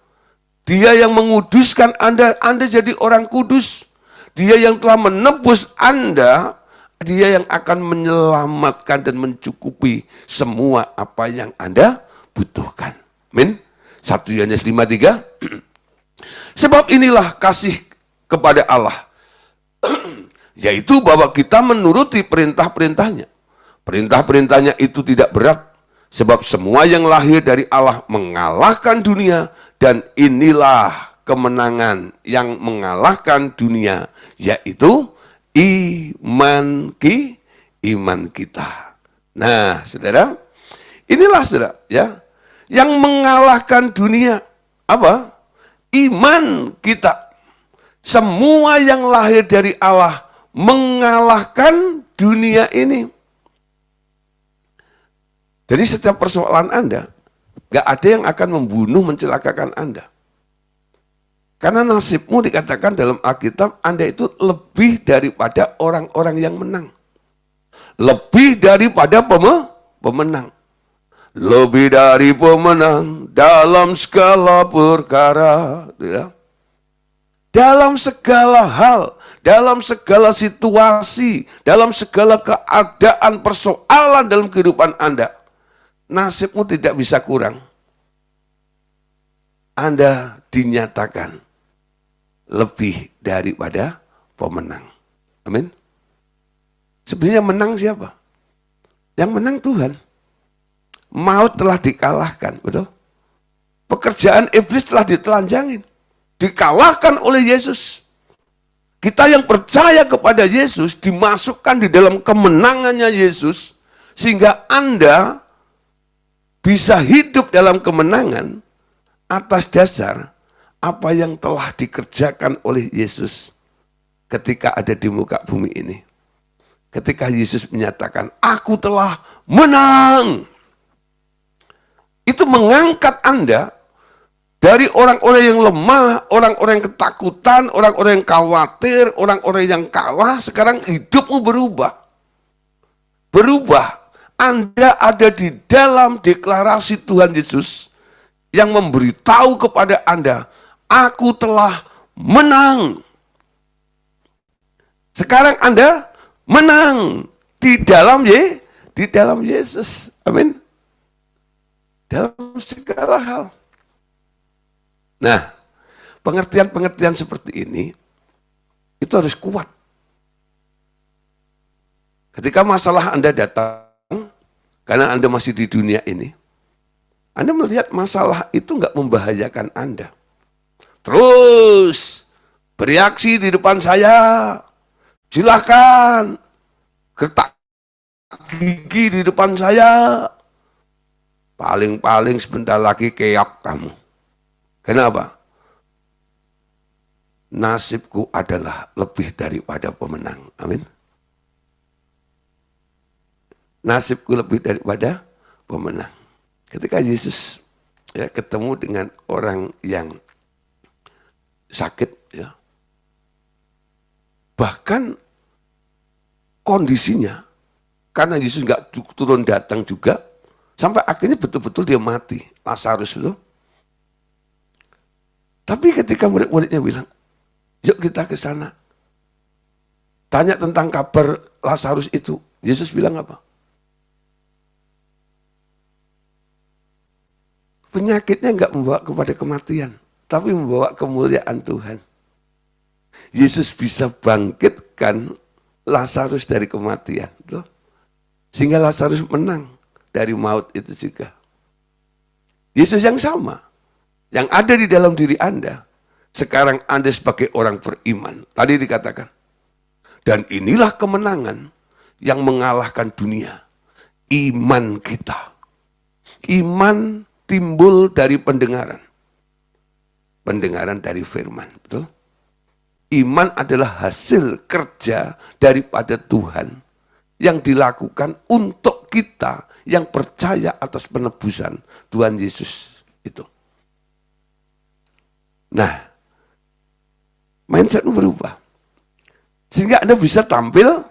A: Dia yang menguduskan Anda jadi orang kudus. Dia yang telah menebus Anda, dia yang akan menyelamatkan dan mencukupi semua apa yang Anda butuhkan. Amin. 1 Yohanes 5:3. Sebab inilah kasih kepada Allah, yaitu bahwa kita menuruti perintah-perintahnya. Perintah-perintahnya itu tidak berat, sebab semua yang lahir dari Allah mengalahkan dunia, dan inilah kemenangan yang mengalahkan dunia, yaitu iman kita. Nah, saudara, inilah saudara ya, yang mengalahkan dunia apa? Iman kita. Semua yang lahir dari Allah mengalahkan dunia ini. Jadi setiap persoalan Anda, gak ada yang akan membunuh, mencelakakan Anda. Karena nasibmu dikatakan dalam Alkitab, Anda itu lebih daripada orang-orang yang menang. Lebih daripada pemenang. Lebih dari pemenang dalam segala perkara. Ya. Dalam segala hal, dalam segala situasi, dalam segala keadaan persoalan dalam kehidupan Anda. Nasibmu tidak bisa kurang. Anda dinyatakan lebih daripada pemenang. Amin. Sebenarnya menang siapa? Yang menang Tuhan. Maut telah dikalahkan, betul? Pekerjaan iblis telah ditelanjangin. Dikalahkan oleh Yesus. Kita yang percaya kepada Yesus dimasukkan di dalam kemenangannya Yesus, sehingga Anda bisa hidup dalam kemenangan atas dasar apa yang telah dikerjakan oleh Yesus ketika ada di muka bumi ini. Ketika Yesus menyatakan, aku telah menang. Itu mengangkat Anda dari orang-orang yang lemah, orang-orang yang ketakutan, orang-orang yang khawatir, orang-orang yang kalah. Sekarang hidupmu berubah. Berubah. Anda ada di dalam deklarasi Tuhan Yesus yang memberitahu kepada Anda, aku telah menang. Sekarang Anda menang di dalam Yesus. Amin. Dalam segala hal. Nah, pengertian-pengertian seperti ini itu harus kuat. Ketika masalah Anda datang, karena Anda masih di dunia ini, Anda melihat masalah itu nggak membahayakan Anda. Terus bereaksi di depan saya, silahkan gertak gigi di depan saya, paling-paling sebentar lagi keok kamu. Kenapa? Nasibku adalah lebih daripada pemenang. Amin. Nasibku lebih daripada pemenang. Ketika Yesus ya ketemu dengan orang yang sakit, ya, bahkan kondisinya karena Yesus nggak turun datang juga, sampai akhirnya betul-betul dia mati, Lazarus itu. Tapi ketika murid-muridnya bilang, yuk kita ke sana, tanya tentang kabar Lazarus itu, Yesus bilang apa? Penyakitnya enggak membawa kepada kematian, tapi membawa kemuliaan Tuhan. Yesus bisa bangkitkan Lazarus dari kematian. Sehingga Lazarus menang dari maut itu juga. Yesus yang sama, yang ada di dalam diri Anda. Sekarang Anda sebagai orang beriman. Tadi dikatakan. Dan inilah kemenangan yang mengalahkan dunia. Iman kita. Iman timbul dari pendengaran. Pendengaran dari firman. Betul? Iman adalah hasil kerja daripada Tuhan yang dilakukan untuk kita yang percaya atas penebusan Tuhan Yesus itu. Nah, mindset berubah. Sehingga Anda bisa tampil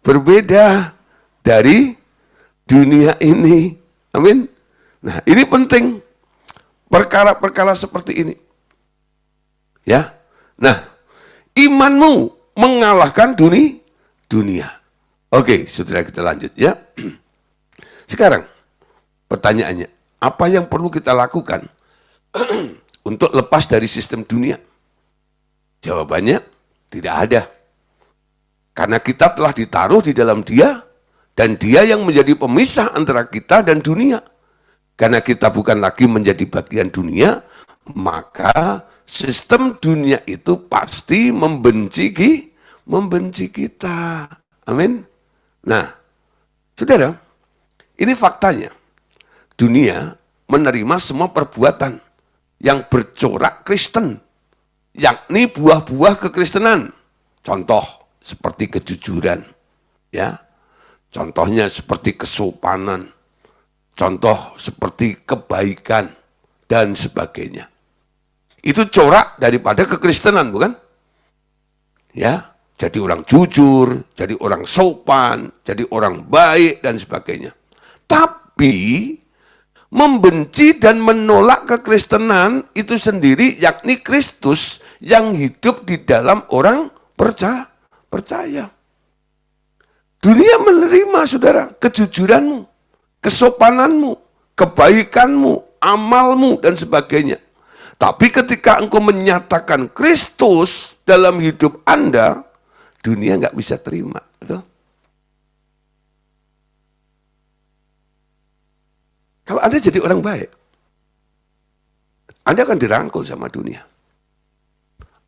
A: berbeda dari dunia ini. Amin. Nah, ini penting. Perkara-perkara seperti ini. Ya. Nah, imanmu mengalahkan dunia. Oke, saudara, kita lanjut ya. Sekarang, pertanyaannya, apa yang perlu kita lakukan untuk lepas dari sistem dunia? Jawabannya, tidak ada. Karena kita telah ditaruh di dalam Dia, dan Dia yang menjadi pemisah antara kita dan dunia. Karena kita bukan lagi menjadi bagian dunia, maka sistem dunia itu pasti membenci kita. Amin. Nah, saudara, ini faktanya. Dunia menerima semua perbuatan yang bercorak Kristen, yakni buah-buah kekristenan. Contoh seperti kejujuran, ya. Contohnya seperti kesopanan, contoh seperti kebaikan dan sebagainya. Itu corak daripada kekristenan, bukan? Ya, jadi orang jujur, jadi orang sopan, jadi orang baik dan sebagainya. Tapi membenci dan menolak kekristenan itu sendiri, yakni Kristus yang hidup di dalam orang percaya. Dunia menerima, saudara, kejujuranmu, kesopananmu, kebaikanmu, amalmu, dan sebagainya. Tapi ketika engkau menyatakan Kristus dalam hidup Anda, dunia nggak bisa terima. Betul? Kalau Anda jadi orang baik, Anda akan dirangkul sama dunia.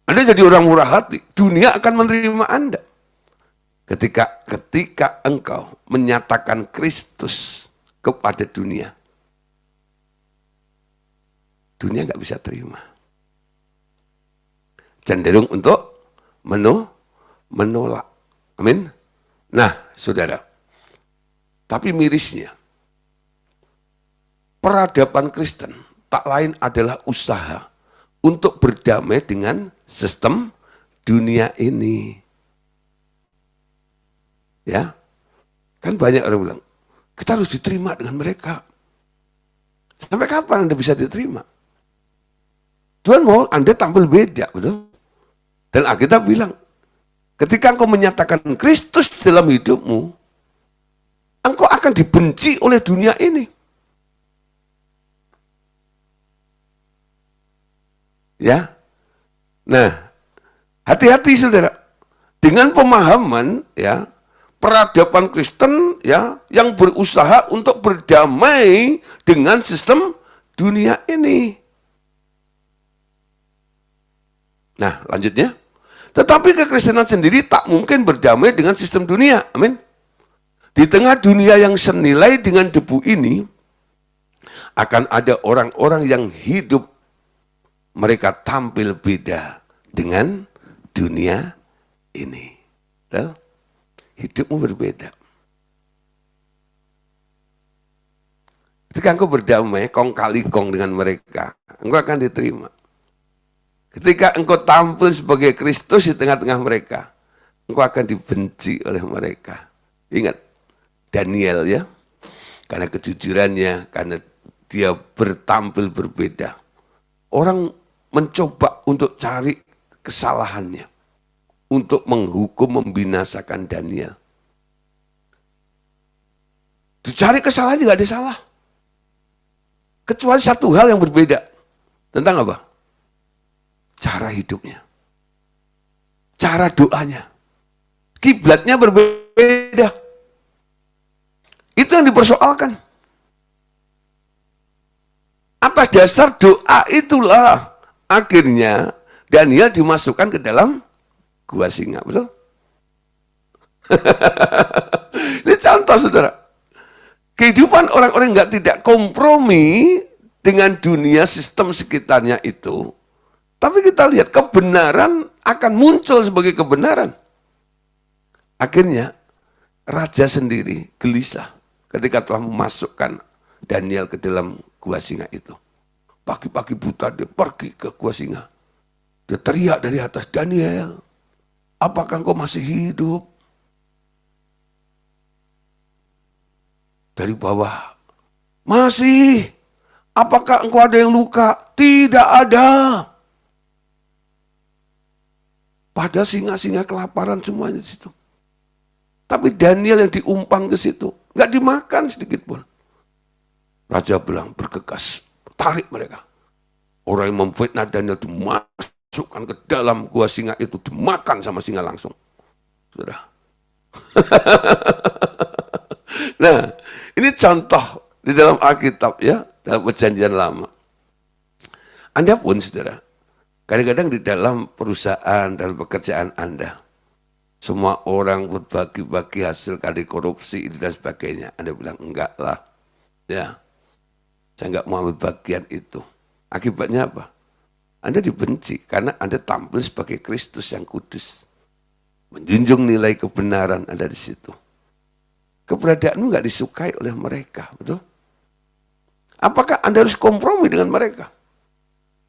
A: Anda jadi orang murah hati, dunia akan menerima Anda. Ketika engkau menyatakan Kristus kepada dunia, dunia nggak bisa terima. Cenderung untuk menolak. Amin. Nah, saudara, tapi mirisnya, peradaban Kristen tak lain adalah usaha untuk berdamai dengan sistem dunia ini. Ya, kan banyak orang bilang, kita harus diterima dengan mereka. Sampai kapan Anda bisa diterima? Tuhan mau Anda tampil beda, betul? Dan Alkitab bilang, ketika engkau menyatakan Kristus dalam hidupmu, engkau akan dibenci oleh dunia ini. Ya, nah, hati-hati saudara, dengan pemahaman ya peradaban Kristen ya yang berusaha untuk berdamai dengan sistem dunia ini. Nah, lanjutnya. Tetapi kekristenan sendiri tak mungkin berdamai dengan sistem dunia. Amin. Di tengah dunia yang senilai dengan debu ini, akan ada orang-orang yang hidup mereka tampil beda dengan dunia ini. Hidupmu berbeda. Ketika engkau berdamai, kong kali kong dengan mereka, engkau akan diterima. Ketika engkau tampil sebagai Kristus di tengah-tengah mereka, engkau akan dibenci oleh mereka. Ingat, Daniel ya, karena kejujurannya, karena dia bertampil berbeda. Orang mencoba untuk cari kesalahannya, untuk menghukum, membinasakan Daniel. Dicari kesalahan juga ada salah. Kecuali satu hal yang berbeda. Tentang apa? Cara hidupnya. Cara doanya. Kiblatnya berbeda. yang dipersoalkan. Atas dasar doa itulah akhirnya Daniel dimasukkan ke dalam gua singa, betul? Ini contoh, saudara. Kehidupan orang-orang yang tidak kompromi dengan dunia sistem sekitarnya itu. Tapi kita lihat kebenaran akan muncul sebagai kebenaran. Akhirnya raja sendiri gelisah ketika telah memasukkan Daniel ke dalam gua singa itu. Pagi-pagi buta dia pergi ke gua singa. Dia teriak dari atas, "Daniel, apakah engkau masih hidup?" Dari bawah, "Masih. Apakah engkau ada yang luka?" "Tidak ada." Pada singa-singa kelaparan semuanya di situ. Tapi Daniel yang diumpan ke situ, nggak dimakan sedikit pun. Raja bilang, bergegas, tarik mereka. Orang yang memfitnah Daniel dimasukkan ke dalam gua singa itu, dimakan sama singa langsung. Sudah. Nah, ini contoh di dalam Alkitab ya, dalam Perjanjian Lama. Anda pun, saudara, kadang-kadang di dalam perusahaan, dalam pekerjaan Anda, semua orang berbagi-bagi hasil kali korupsi itu dan sebagainya. Anda bilang, enggak lah. Ya, saya enggak mau ambil bagian itu. Akibatnya apa? Anda dibenci karena Anda tampil sebagai Kristus yang kudus. Menjunjung nilai kebenaran Anda di situ. Keberadaanmu enggak disukai oleh mereka, betul? Apakah Anda harus kompromi dengan mereka?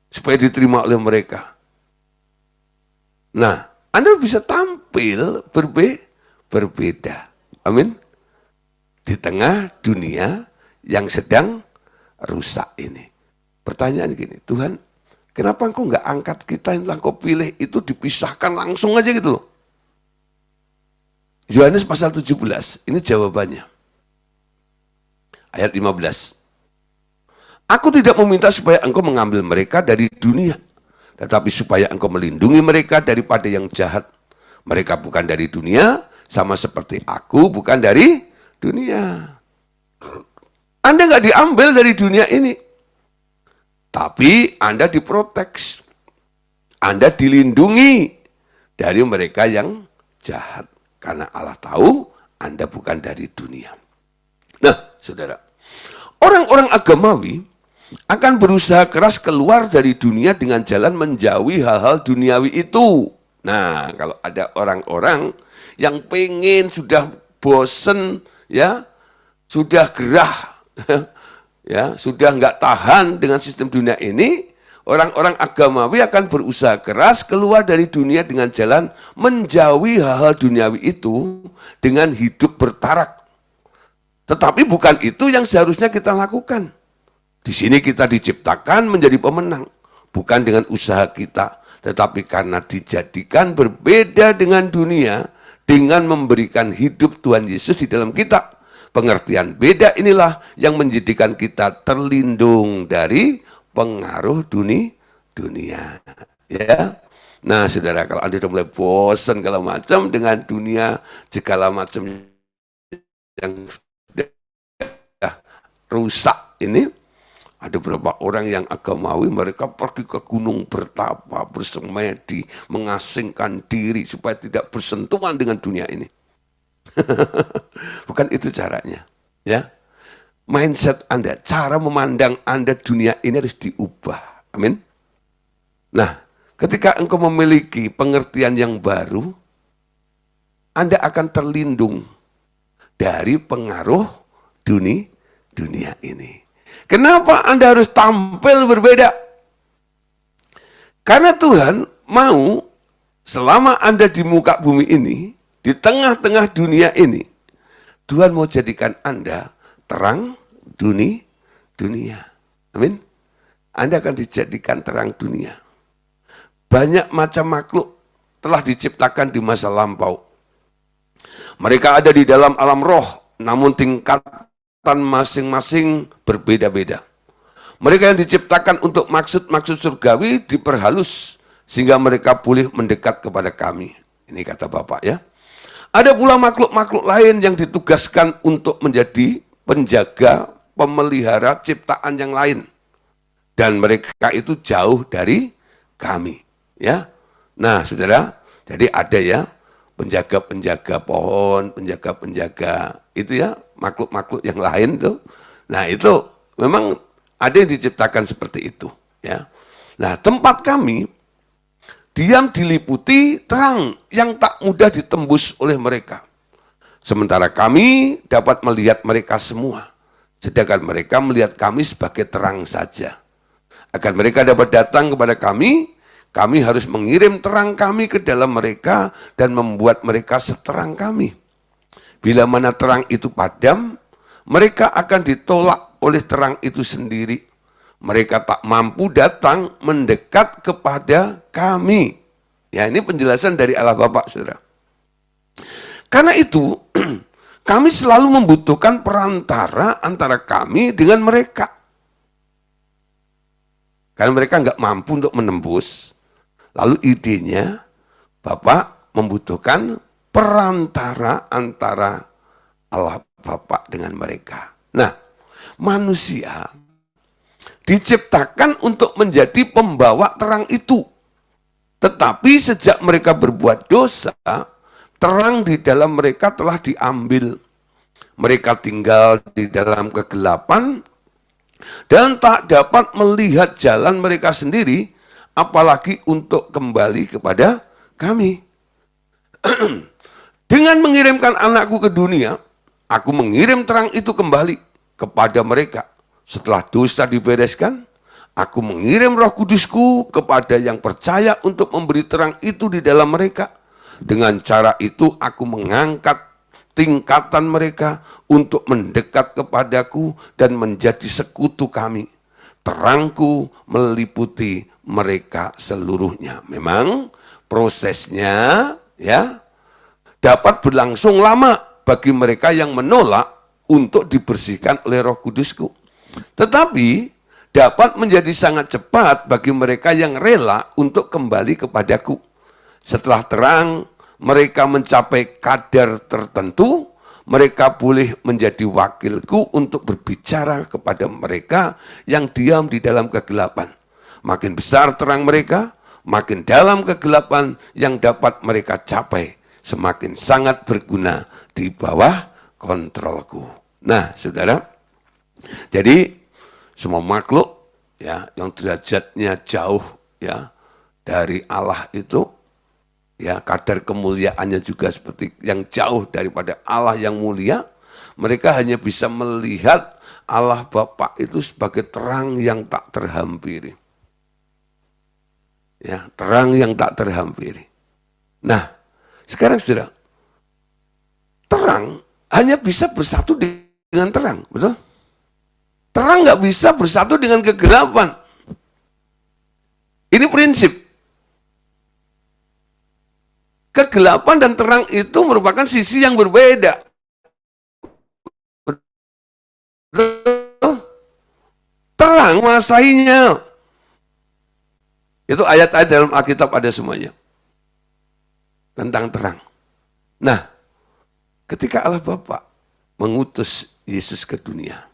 A: Supaya diterima oleh mereka. Nah, Anda bisa tampil berbeda. Amin. Di tengah dunia yang sedang rusak ini. Pertanyaan gini, Tuhan, kenapa engkau nggak angkat kita yang telah kau pilih itu dipisahkan langsung aja gitu loh. Yohanes pasal 17, ini jawabannya. Ayat 15. Aku tidak meminta supaya engkau mengambil mereka dari dunia, tetapi supaya engkau melindungi mereka daripada yang jahat. Mereka bukan dari dunia, sama seperti aku bukan dari dunia. Anda nggak diambil dari dunia ini, tapi Anda diprotek. Anda dilindungi dari mereka yang jahat. Karena Allah tahu Anda bukan dari dunia. Nah, saudara, orang-orang agamawi akan berusaha keras keluar dari dunia dengan jalan menjauhi hal-hal duniawi itu. Nah, kalau ada orang-orang yang pengen, sudah bosen, ya, sudah gerah, ya, sudah nggak tahan dengan sistem dunia ini, orang-orang agamawi akan berusaha keras keluar dari dunia dengan jalan menjauhi hal-hal duniawi itu dengan hidup bertarak. Tetapi bukan itu yang seharusnya kita lakukan. Di sini kita diciptakan menjadi pemenang, bukan dengan usaha kita, tetapi karena dijadikan berbeda dengan dunia, dengan memberikan hidup Tuhan Yesus di dalam kita. Pengertian beda inilah yang menjadikan kita terlindung dari pengaruh dunia. Ya. Nah, saudara, kalau Anda sudah mulai bosan kalau macam dengan dunia, segala macam yang sudah rusak ini, ada beberapa orang yang agamawi, mereka pergi ke gunung bertapa, bersemedi, mengasingkan diri supaya tidak bersentuhan dengan dunia ini. Bukan itu caranya, ya. Mindset Anda, cara memandang Anda dunia ini harus diubah. Amin. Nah, ketika engkau memiliki pengertian yang baru, Anda akan terlindung dari pengaruh dunia ini. Kenapa Anda harus tampil berbeda? Karena Tuhan mau selama Anda di muka bumi ini, di tengah-tengah dunia ini, Tuhan mau jadikan Anda terang dunia. Amin. Anda akan dijadikan terang dunia. Banyak macam makhluk telah diciptakan di masa lampau. Mereka ada di dalam alam roh, namun tingkatan masing-masing berbeda-beda. Mereka yang diciptakan untuk maksud-maksud surgawi diperhalus sehingga mereka boleh mendekat kepada kami. Ini kata Bapak ya. Ada pula makhluk-makhluk lain yang ditugaskan untuk menjadi penjaga, pemelihara ciptaan yang lain. Dan mereka itu jauh dari kami. Ya. Nah, saudara, jadi ada ya penjaga-penjaga pohon, penjaga-penjaga itu ya, makhluk-makhluk yang lain tuh. Nah, itu memang ada yang diciptakan seperti itu. Ya. Nah, tempat kami diam diliputi terang yang tak mudah ditembus oleh mereka. Sementara kami dapat melihat mereka semua, sedangkan mereka melihat kami sebagai terang saja. Agar mereka dapat datang kepada kami harus mengirim terang kami ke dalam mereka dan membuat mereka seterang kami. Bila mana terang itu padam, mereka akan ditolak oleh terang itu sendiri. Mereka tak mampu datang mendekat kepada kami. Ya, ini penjelasan dari Allah Bapa, saudara. Karena itu, kami selalu membutuhkan perantara antara kami dengan mereka. Karena mereka nggak mampu untuk menembus. Lalu idenya, Bapak membutuhkan perantara antara Allah Bapa dengan mereka. Nah, manusia diciptakan untuk menjadi pembawa terang itu. Tetapi sejak mereka berbuat dosa, terang di dalam mereka telah diambil. Mereka tinggal di dalam kegelapan dan tak dapat melihat jalan mereka sendiri, apalagi untuk kembali kepada kami. Dengan mengirimkan anakku ke dunia, aku mengirim terang itu kembali kepada mereka. Setelah dosa dibereskan, aku mengirim Roh Kudusku kepada yang percaya untuk memberi terang itu di dalam mereka. Dengan cara itu aku mengangkat tingkatan mereka untuk mendekat kepadaku dan menjadi sekutu kami. Terangku meliputi mereka seluruhnya. Memang prosesnya ya dapat berlangsung lama bagi mereka yang menolak untuk dibersihkan oleh Roh Kudusku. Tetapi dapat menjadi sangat cepat bagi mereka yang rela untuk kembali kepadaku. Setelah terang mereka mencapai kadar tertentu, mereka boleh menjadi wakilku untuk berbicara kepada mereka yang diam di dalam kegelapan. Makin besar terang mereka, makin dalam kegelapan yang dapat mereka capai, semakin sangat berguna di bawah kontrolku. Nah, saudara, jadi semua makhluk ya yang derajatnya jauh ya dari Allah itu, ya kadar kemuliaannya juga seperti yang jauh daripada Allah yang mulia, mereka hanya bisa melihat Allah Bapa itu sebagai terang yang tak terhampiri. Ya, terang yang tak terhampiri. Nah, sekarang saudara, terang hanya bisa bersatu dengan terang, betul? Terang nggak bisa bersatu dengan kegelapan. Ini prinsip. Kegelapan dan terang itu merupakan sisi yang berbeda. Terang menguasainya. Itu ayat-ayat dalam Alkitab ada semuanya. Tentang terang. Nah, ketika Allah Bapa mengutus Yesus ke dunia,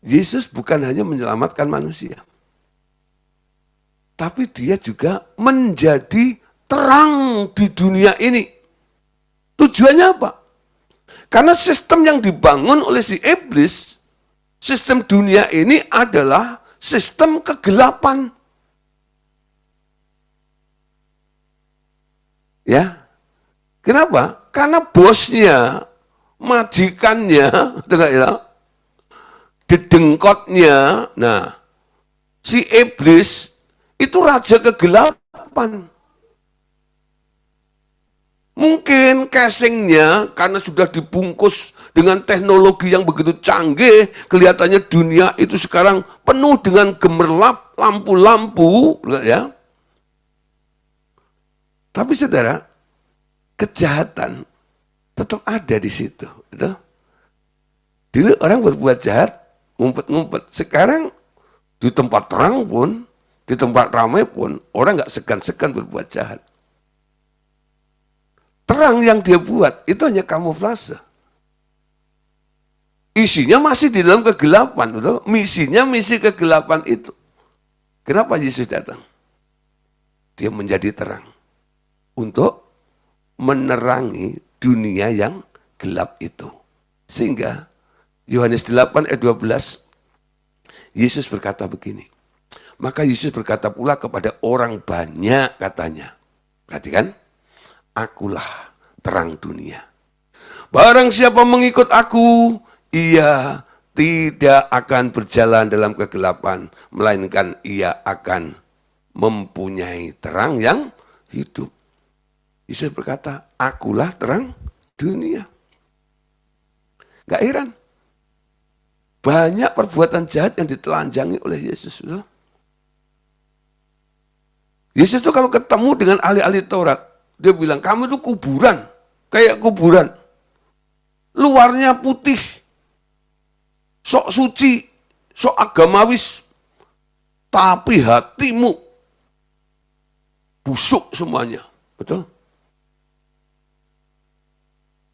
A: Yesus bukan hanya menyelamatkan manusia, tapi dia juga menjadi terang di dunia ini. Tujuannya apa? Karena sistem yang dibangun oleh si iblis, sistem dunia ini adalah sistem kegelapan. Ya. Kenapa? Karena bosnya, majikannya, dedengkotnya, nah, si iblis itu raja kegelapan. Mungkin casingnya karena sudah dibungkus dengan teknologi yang begitu canggih, kelihatannya dunia itu sekarang penuh dengan gemerlap lampu-lampu, ya. Tapi saudara, kejahatan tetap ada di situ. Gitu. Dulu orang berbuat jahat, ngumpet-ngumpet. Sekarang di tempat terang pun, di tempat ramai pun, orang nggak segan-segan berbuat jahat. Terang yang dia buat itu hanya kamuflase. Isinya masih di dalam kegelapan, betul? Misinya misi kegelapan itu. Kenapa Yesus datang? Dia menjadi terang untuk menerangi dunia yang gelap itu. Sehingga Yohanes 8 ayat 12, Yesus berkata begini. Maka Yesus berkata pula kepada orang banyak katanya. Perhatikan, akulah terang dunia. Barang siapa mengikut aku, ia tidak akan berjalan dalam kegelapan, melainkan ia akan mempunyai terang yang hidup. Yesus berkata, akulah terang dunia. Gak heran. Banyak perbuatan jahat yang ditelanjangi oleh Yesus. Yesus itu kalau ketemu dengan ahli-ahli Taurat, dia bilang, kamu itu kuburan, kayak kuburan. Luarnya putih, sok suci, sok agamawis, tapi hatimu busuk semuanya. Betul?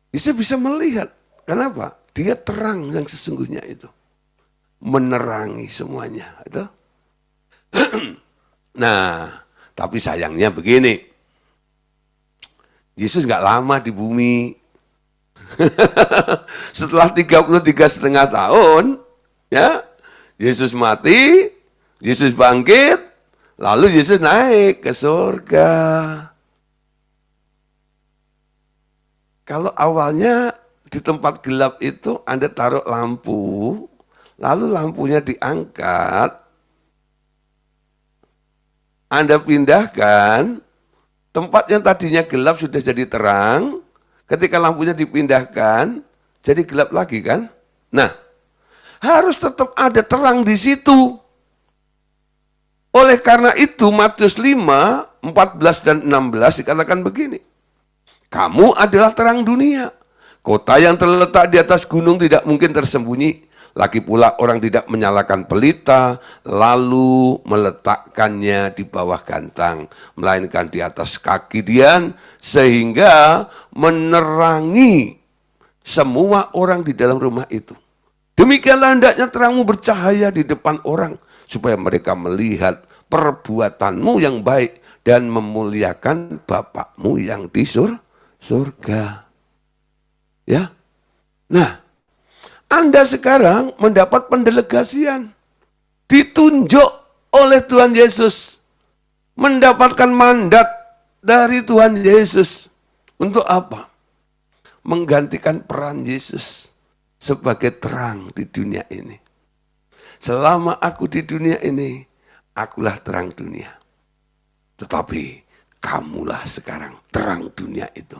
A: Yesus bisa melihat. Kenapa? Dia terang yang sesungguhnya itu. Menerangi semuanya. Itu. Nah, tapi sayangnya begini. Yesus nggak lama di bumi. Setelah 33,5 tahun, ya, Yesus mati, Yesus bangkit, lalu Yesus naik ke surga. Kalau awalnya di tempat gelap itu Anda taruh lampu, lalu lampunya diangkat, Anda pindahkan, tempat yang tadinya gelap sudah jadi terang, ketika lampunya dipindahkan, jadi gelap lagi kan? Nah, harus tetap ada terang di situ. Oleh karena itu, Matius 5, 14 dan 16 dikatakan begini. Kamu adalah terang dunia. Kota yang terletak di atas gunung tidak mungkin tersembunyi. Lagi pula orang tidak menyalakan pelita, lalu meletakkannya di bawah gantang, melainkan di atas kaki dian, sehingga menerangi semua orang di dalam rumah itu. Demikianlah hendaknya terangmu bercahaya di depan orang, supaya mereka melihat perbuatanmu yang baik dan memuliakan Bapakmu yang di surga. Ya. Nah, Anda sekarang mendapat pendelegasian. Ditunjuk oleh Tuhan Yesus. Mendapatkan mandat dari Tuhan Yesus. Untuk apa? Menggantikan peran Yesus sebagai terang di dunia ini. Selama aku di dunia ini, akulah terang dunia. Tetapi kamulah sekarang terang dunia itu.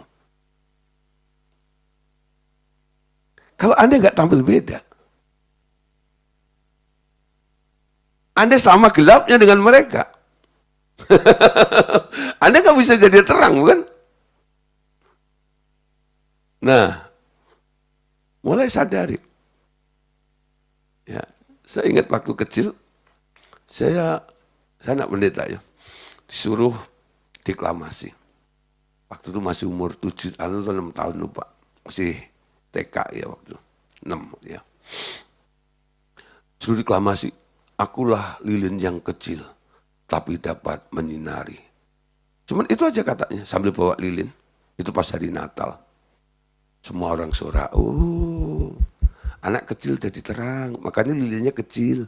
A: Kalau Anda nggak tampil beda, Anda sama gelapnya dengan mereka. Anda nggak bisa jadi terang, bukan? Nah, mulai sadari. Ya, saya ingat waktu kecil, saya anak pendeta ya, disuruh deklamasi. Waktu itu masih umur 7 atau 6 tahun lupa, masih TK ya waktu 6 ya. Suruh deklamasi, akulah lilin yang kecil, tapi dapat menyinari. Cuman itu aja katanya, sambil bawa lilin. Itu pas hari Natal. Semua orang sorak, oh anak kecil jadi terang, makanya lilinnya kecil.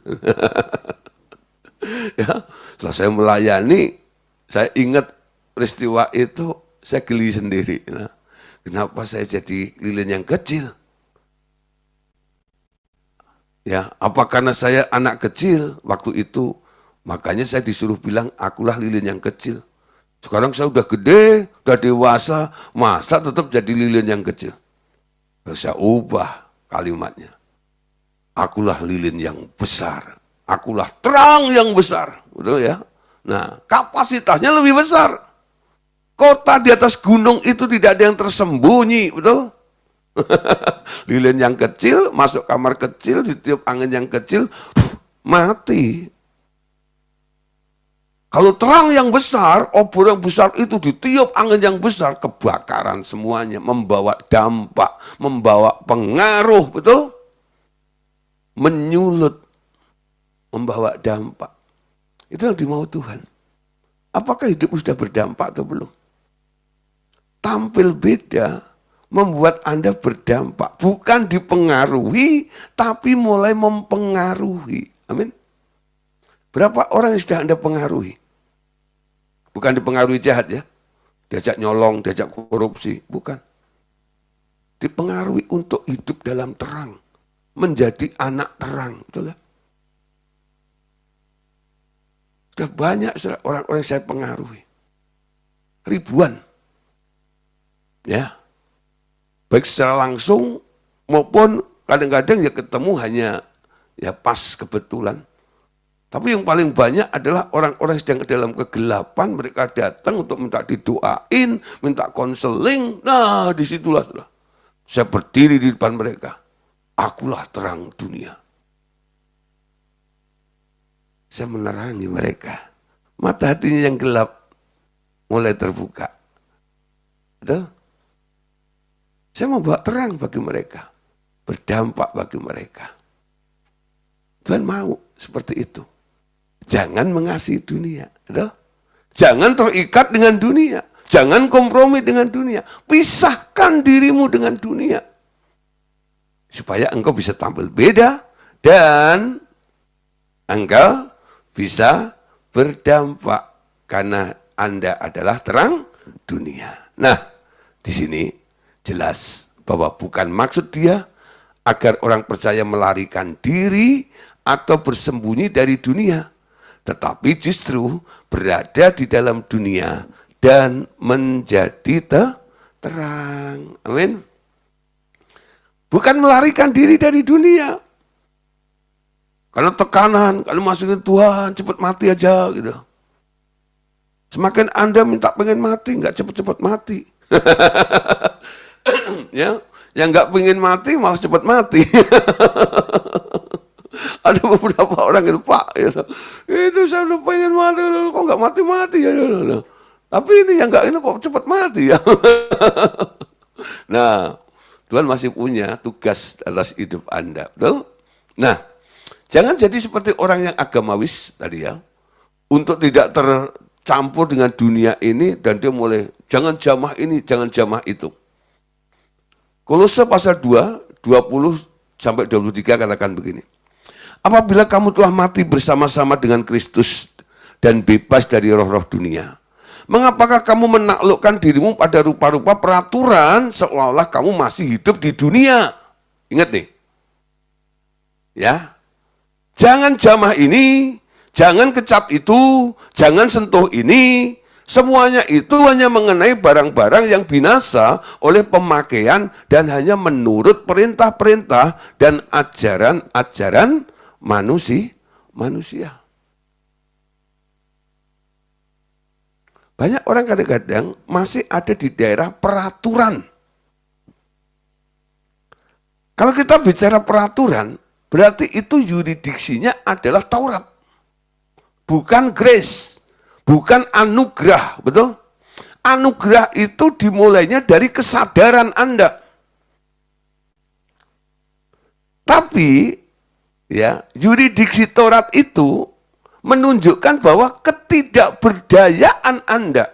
A: Ya, setelah saya melayani, saya ingat peristiwa itu, saya geli sendiri. Nah, kenapa saya jadi lilin yang kecil? Ya, apa karena saya anak kecil waktu itu, makanya saya disuruh bilang, akulah lilin yang kecil. Sekarang saya udah gede, udah dewasa, masa tetap jadi lilin yang kecil? Saya ubah kalimatnya. Akulah lilin yang besar. Akulah terang yang besar. Betul ya? Nah, kapasitasnya lebih besar. Kota di atas gunung itu tidak ada yang tersembunyi, betul? Lilin yang kecil, masuk kamar kecil, ditiup angin yang kecil, mati. Kalau terang yang besar, obor yang besar itu ditiup angin yang besar, kebakaran semuanya, membawa dampak, membawa pengaruh, betul? menyulut, membawa dampak. Itu yang dimau Tuhan. Apakah hidupmu sudah berdampak atau belum? Tampil beda membuat Anda berdampak. Bukan dipengaruhi, tapi mulai mempengaruhi. Amin. Berapa orang yang sudah Anda pengaruhi? Bukan dipengaruhi jahat ya. Diajak nyolong, diajak korupsi. Bukan. Dipengaruhi untuk hidup dalam terang. Menjadi anak terang. Itulah. Sudah banyak orang-orang yang saya pengaruhi. Ribuan. Ya. Baik secara langsung maupun kadang-kadang ya ketemu hanya ya pas kebetulan. Tapi yang paling banyak adalah orang-orang yang sedang dalam kegelapan, mereka datang untuk minta didoain, minta konseling. Nah, disitulah saya berdiri di depan mereka. Akulah terang dunia. Saya menerangi mereka. Mata hatinya yang gelap mulai terbuka. Betul? Saya membawa terang bagi mereka. Berdampak bagi mereka. Tuhan mau seperti itu. Jangan mengasihi dunia. Betul? Jangan terikat dengan dunia. Jangan kompromi dengan dunia. Pisahkan dirimu dengan dunia. Supaya engkau bisa tampil beda dan engkau bisa berdampak karena Anda adalah terang dunia. Nah, di sini jelas bahwa bukan maksud dia agar orang percaya melarikan diri atau bersembunyi dari dunia, tetapi justru berada di dalam dunia dan menjadi terang. Amin. Bukan melarikan diri dari dunia. Karena tekanan, kalau masukin Tuhan, cepat mati aja gitu. Semakin Anda minta pengen mati, nggak cepat-cepat mati. Ya, yang nggak pengen mati malah cepat mati. Ada beberapa orang itu, Pak, itu saya udah pengen mati, kok nggak mati-mati ya. Tapi ini yang nggak ini kok cepat mati ya. Nah, Tuhan masih punya tugas atas hidup Anda, betul? Nah, jangan jadi seperti orang yang agamawis tadi ya, untuk tidak tercampur dengan dunia ini dan dia mulai jangan jamah ini, jangan jamah itu. Kolose pasal 2, 20-23 katakan begini. Apabila kamu telah mati bersama-sama dengan Kristus dan bebas dari roh-roh dunia, mengapakah kamu menaklukkan dirimu pada rupa-rupa peraturan seolah-olah kamu masih hidup di dunia? Ingat nih. Ya. Jangan jamah ini, jangan kecap itu, jangan sentuh ini. Semuanya itu hanya mengenai barang-barang yang binasa oleh pemakaian dan hanya menurut perintah-perintah dan ajaran-ajaran manusia. Banyak orang kadang-kadang masih ada di daerah peraturan. Kalau kita bicara peraturan, berarti itu yuridiksinya adalah Taurat. Bukan grace, bukan anugerah, betul? Anugerah itu dimulainya dari kesadaran Anda. Tapi, ya, yuridiksi Taurat itu menunjukkan bahwa ketidakberdayaan Anda.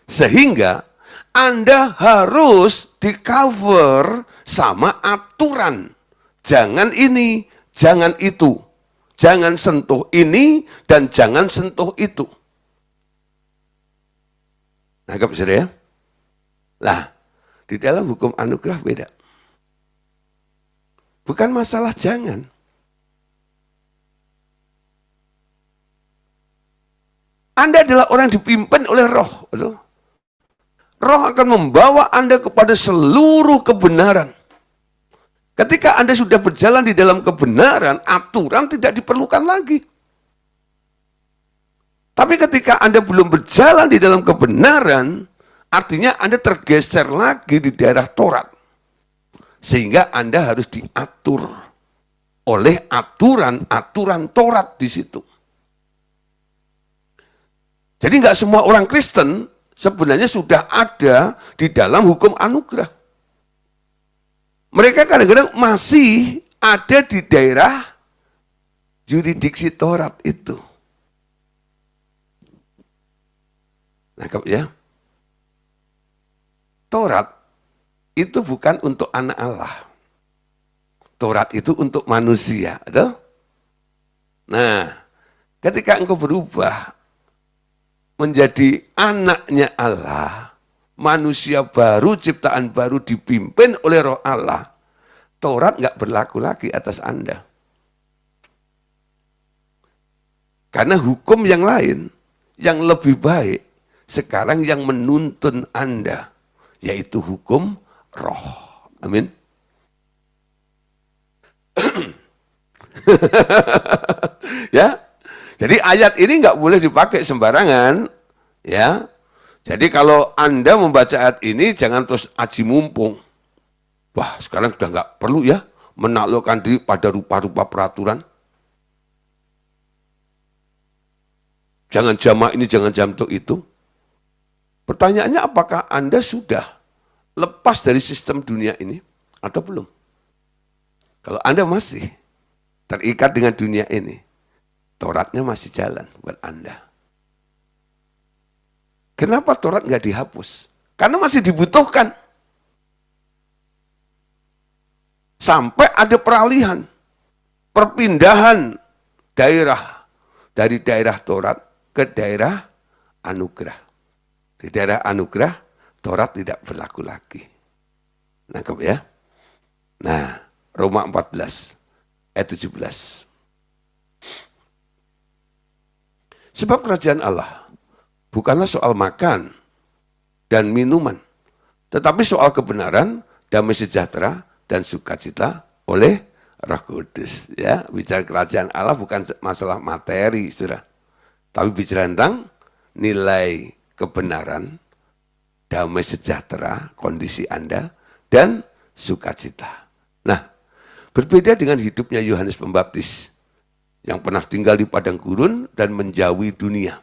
A: Sehingga Anda harus di-cover sama aturan. Jangan ini, jangan itu. Jangan sentuh ini dan jangan sentuh itu. Nangkep sudah ya? Lah, di dalam hukum anugerah beda. Bukan masalah jangan. Anda adalah orang yang dipimpin oleh roh. Betul? Roh akan membawa Anda kepada seluruh kebenaran. Ketika Anda sudah berjalan di dalam kebenaran, aturan tidak diperlukan lagi. Tapi ketika Anda belum berjalan di dalam kebenaran, artinya Anda tergeser lagi di daerah Taurat. Sehingga Anda harus diatur oleh aturan-aturan Taurat di situ. Jadi nggak semua orang Kristen sebenarnya sudah ada di dalam hukum anugerah. Mereka kadang-kadang masih ada di daerah yuridiksi Taurat itu. Nangkep ya? Taurat itu bukan untuk anak Allah. Taurat itu untuk manusia. Betul? Nah, ketika engkau berubah menjadi anaknya Allah, manusia baru, ciptaan baru dipimpin oleh Roh Allah, Taurat nggak berlaku lagi atas Anda. Karena hukum yang lain, yang lebih baik, sekarang yang menuntun Anda, yaitu hukum Roh. Amin. Ya, jadi ayat ini nggak boleh dipakai sembarangan, ya. Jadi kalau Anda membaca ayat ini, jangan terus aji mumpung. Wah, sekarang sudah nggak perlu ya menaklukkan diri pada rupa-rupa peraturan. Jangan jamak ini, jangan jamtuk itu. Pertanyaannya, apakah Anda sudah lepas dari sistem dunia ini atau belum? Kalau Anda masih terikat dengan dunia ini, Tauratnya masih jalan buat Anda. Kenapa Taurat nggak dihapus? Karena masih dibutuhkan. Sampai ada peralihan, perpindahan daerah, dari daerah Taurat ke daerah anugerah. Di daerah anugerah, Taurat tidak berlaku lagi. Nangkep ya? Nah, Roma 14, ayat 17. Sebab kerajaan Allah bukanlah soal makan dan minuman, tetapi soal kebenaran, damai sejahtera, dan sukacita oleh Roh Kudus. Ya, bicara kerajaan Allah bukan masalah materi, saudara, tapi bicara tentang nilai kebenaran, damai sejahtera, kondisi Anda, dan sukacita. Nah, berbeda dengan hidupnya Yohanes Pembaptis yang pernah tinggal di padang gurun dan menjauhi dunia.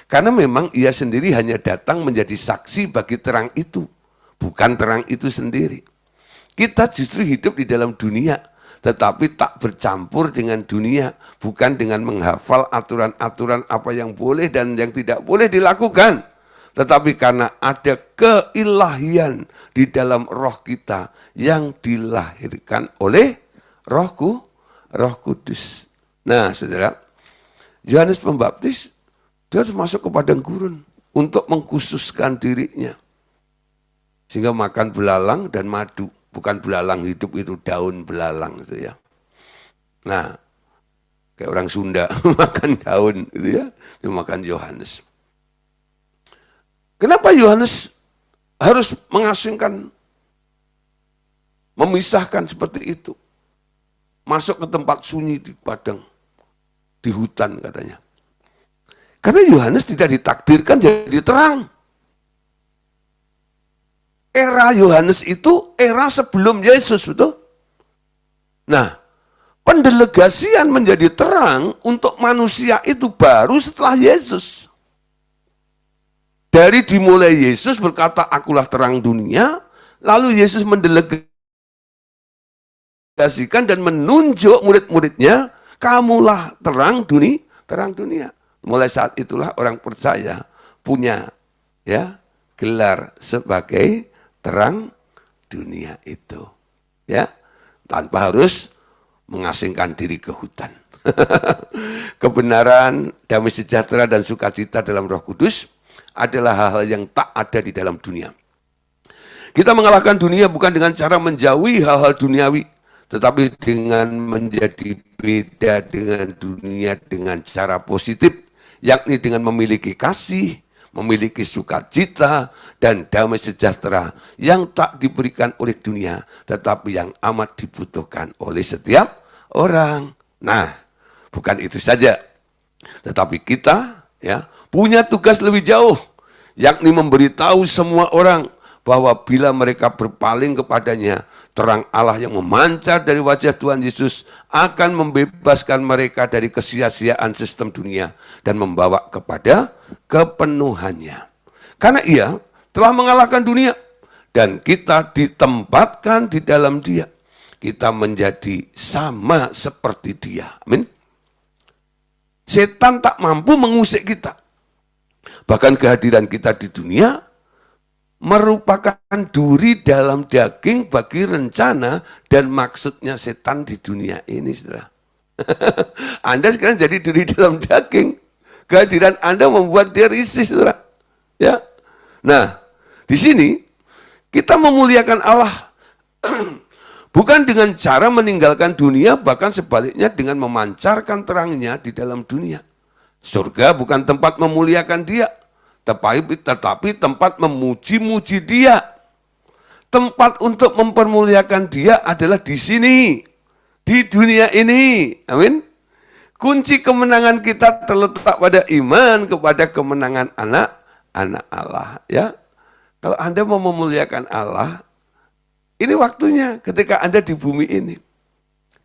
A: Karena memang ia sendiri hanya datang menjadi saksi bagi terang itu, bukan terang itu sendiri. Kita justru hidup di dalam dunia, tetapi tak bercampur dengan dunia, bukan dengan menghafal aturan-aturan apa yang boleh dan yang tidak boleh dilakukan. Tetapi karena ada keilahian di dalam roh kita yang dilahirkan oleh Roh Kudus. Nah, saudara, Yohanes Pembaptis, dia harus masuk ke padang gurun untuk mengkhususkan dirinya. Sehingga makan belalang dan madu. Bukan belalang hidup, itu daun belalang. Gitu ya. Nah, kayak orang Sunda, makan daun. Gitu ya. Dia makan Yohanes. Kenapa Yohanes harus mengasingkan, memisahkan seperti itu? Masuk ke tempat sunyi di padang, di hutan katanya. Karena Yohanes tidak ditakdirkan jadi terang. Era Yohanes itu era sebelum Yesus, betul? Nah, pendelegasian menjadi terang untuk manusia itu baru setelah Yesus. Dari dimulai Yesus berkata, akulah terang dunia, lalu Yesus mendelegasikan dan menunjuk murid-muridnya, kamulah terang dunia. Mulai saat itulah orang percaya punya ya gelar sebagai terang dunia itu. Ya, tanpa harus mengasingkan diri ke hutan. Kebenaran, damai sejahtera, dan sukacita dalam Roh Kudus adalah hal-hal yang tak ada di dalam dunia. Kita mengalahkan dunia bukan dengan cara menjauhi hal-hal duniawi, tetapi dengan menjadi beda dengan dunia dengan cara positif, yakni dengan memiliki kasih, memiliki sukacita, dan damai sejahtera yang tak diberikan oleh dunia, tetapi yang amat dibutuhkan oleh setiap orang. Nah, bukan itu saja, tetapi kita ya punya tugas lebih jauh, yakni memberitahu semua orang bahwa bila mereka berpaling kepadanya, terang Allah yang memancar dari wajah Tuhan Yesus akan membebaskan mereka dari kesia-siaan sistem dunia dan membawa kepada kepenuhannya. Karena ia telah mengalahkan dunia dan kita ditempatkan di dalam Dia, kita menjadi sama seperti Dia. Amin. Setan tak mampu mengusik kita. Bahkan kehadiran kita di dunia merupakan duri dalam daging bagi rencana dan maksudnya setan di dunia ini, saudara. Anda sekarang jadi duri dalam daging. Kehadiran Anda membuat dia risih, saudara. Ya. Nah, di sini kita memuliakan Allah bukan dengan cara meninggalkan dunia, bahkan sebaliknya dengan memancarkan terangnya di dalam dunia. Surga bukan tempat memuliakan Dia, tetapi tempat memuji-muji Dia. Tempat untuk mempermuliakan Dia adalah di sini, di dunia ini. Amin. Kunci kemenangan kita terletak pada iman kepada kemenangan anak Allah. Ya, kalau Anda mau memuliakan Allah, ini waktunya ketika Anda di bumi ini.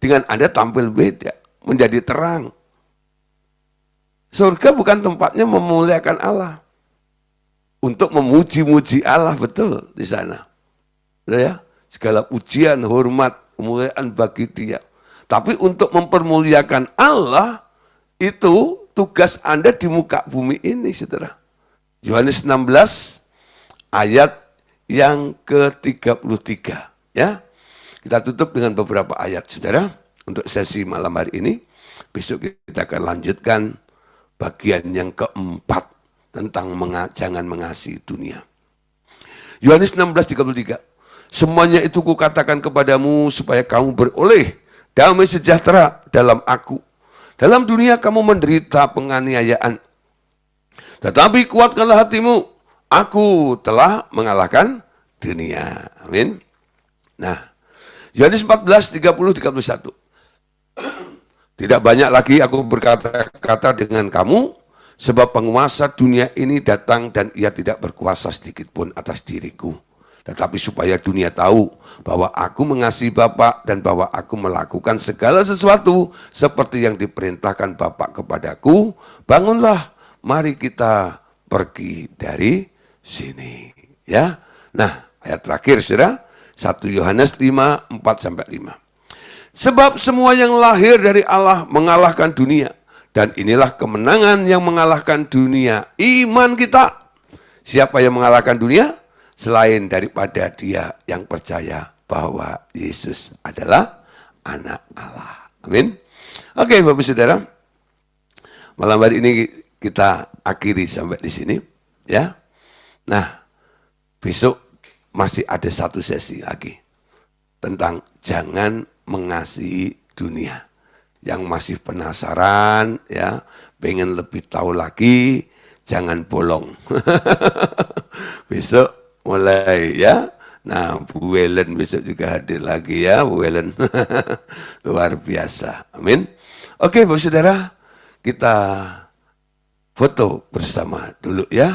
A: Dengan Anda tampil beda, menjadi terang. Surga bukan tempatnya memuliakan Allah. Untuk memuji-muji Allah, betul di sana. Ya, segala pujian, hormat, kemuliaan bagi Dia. Tapi untuk mempermuliakan Allah, itu tugas Anda di muka bumi ini, saudara. Yohanes 16, ayat yang ke-33. Ya, kita tutup dengan beberapa ayat, saudara, untuk sesi malam hari ini. Besok kita akan lanjutkan bagian yang keempat tentang jangan mengasihi dunia. Yohanes 16:33. Semuanya itu kukatakan kepadamu supaya kamu beroleh damai sejahtera dalam aku. Dalam dunia kamu menderita penganiayaan. Tetapi kuatkanlah hatimu, aku telah mengalahkan dunia. Amin. Nah, Yohanes 14:30-31. Tidak banyak lagi aku berkata-kata dengan kamu, sebab penguasa dunia ini datang dan ia tidak berkuasa sedikit pun atas diriku. Tetapi supaya dunia tahu bahwa aku mengasihi Bapa dan bahwa aku melakukan segala sesuatu seperti yang diperintahkan Bapa kepadaku, bangunlah, mari kita pergi dari sini. Ya, nah ayat terakhir, saudara, 1 Yohanes 5:4-5. Sebab semua yang lahir dari Allah mengalahkan dunia, dan inilah kemenangan yang mengalahkan dunia, iman kita. Siapa yang mengalahkan dunia? Selain daripada dia yang percaya bahwa Yesus adalah anak Allah. Amin. Oke, Bapak Saudara, malam hari ini kita akhiri sampai di sini, ya. Nah, besok masih ada satu sesi lagi tentang jangan mengasihi dunia. Yang masih penasaran, ya, pengen lebih tahu lagi, jangan bolong. Besok mulai, ya. Nah, Bu Welen besok juga hadir lagi, ya, Bu Welen. Luar biasa. Amin. Oke, Bapak Saudara, kita foto bersama dulu, ya.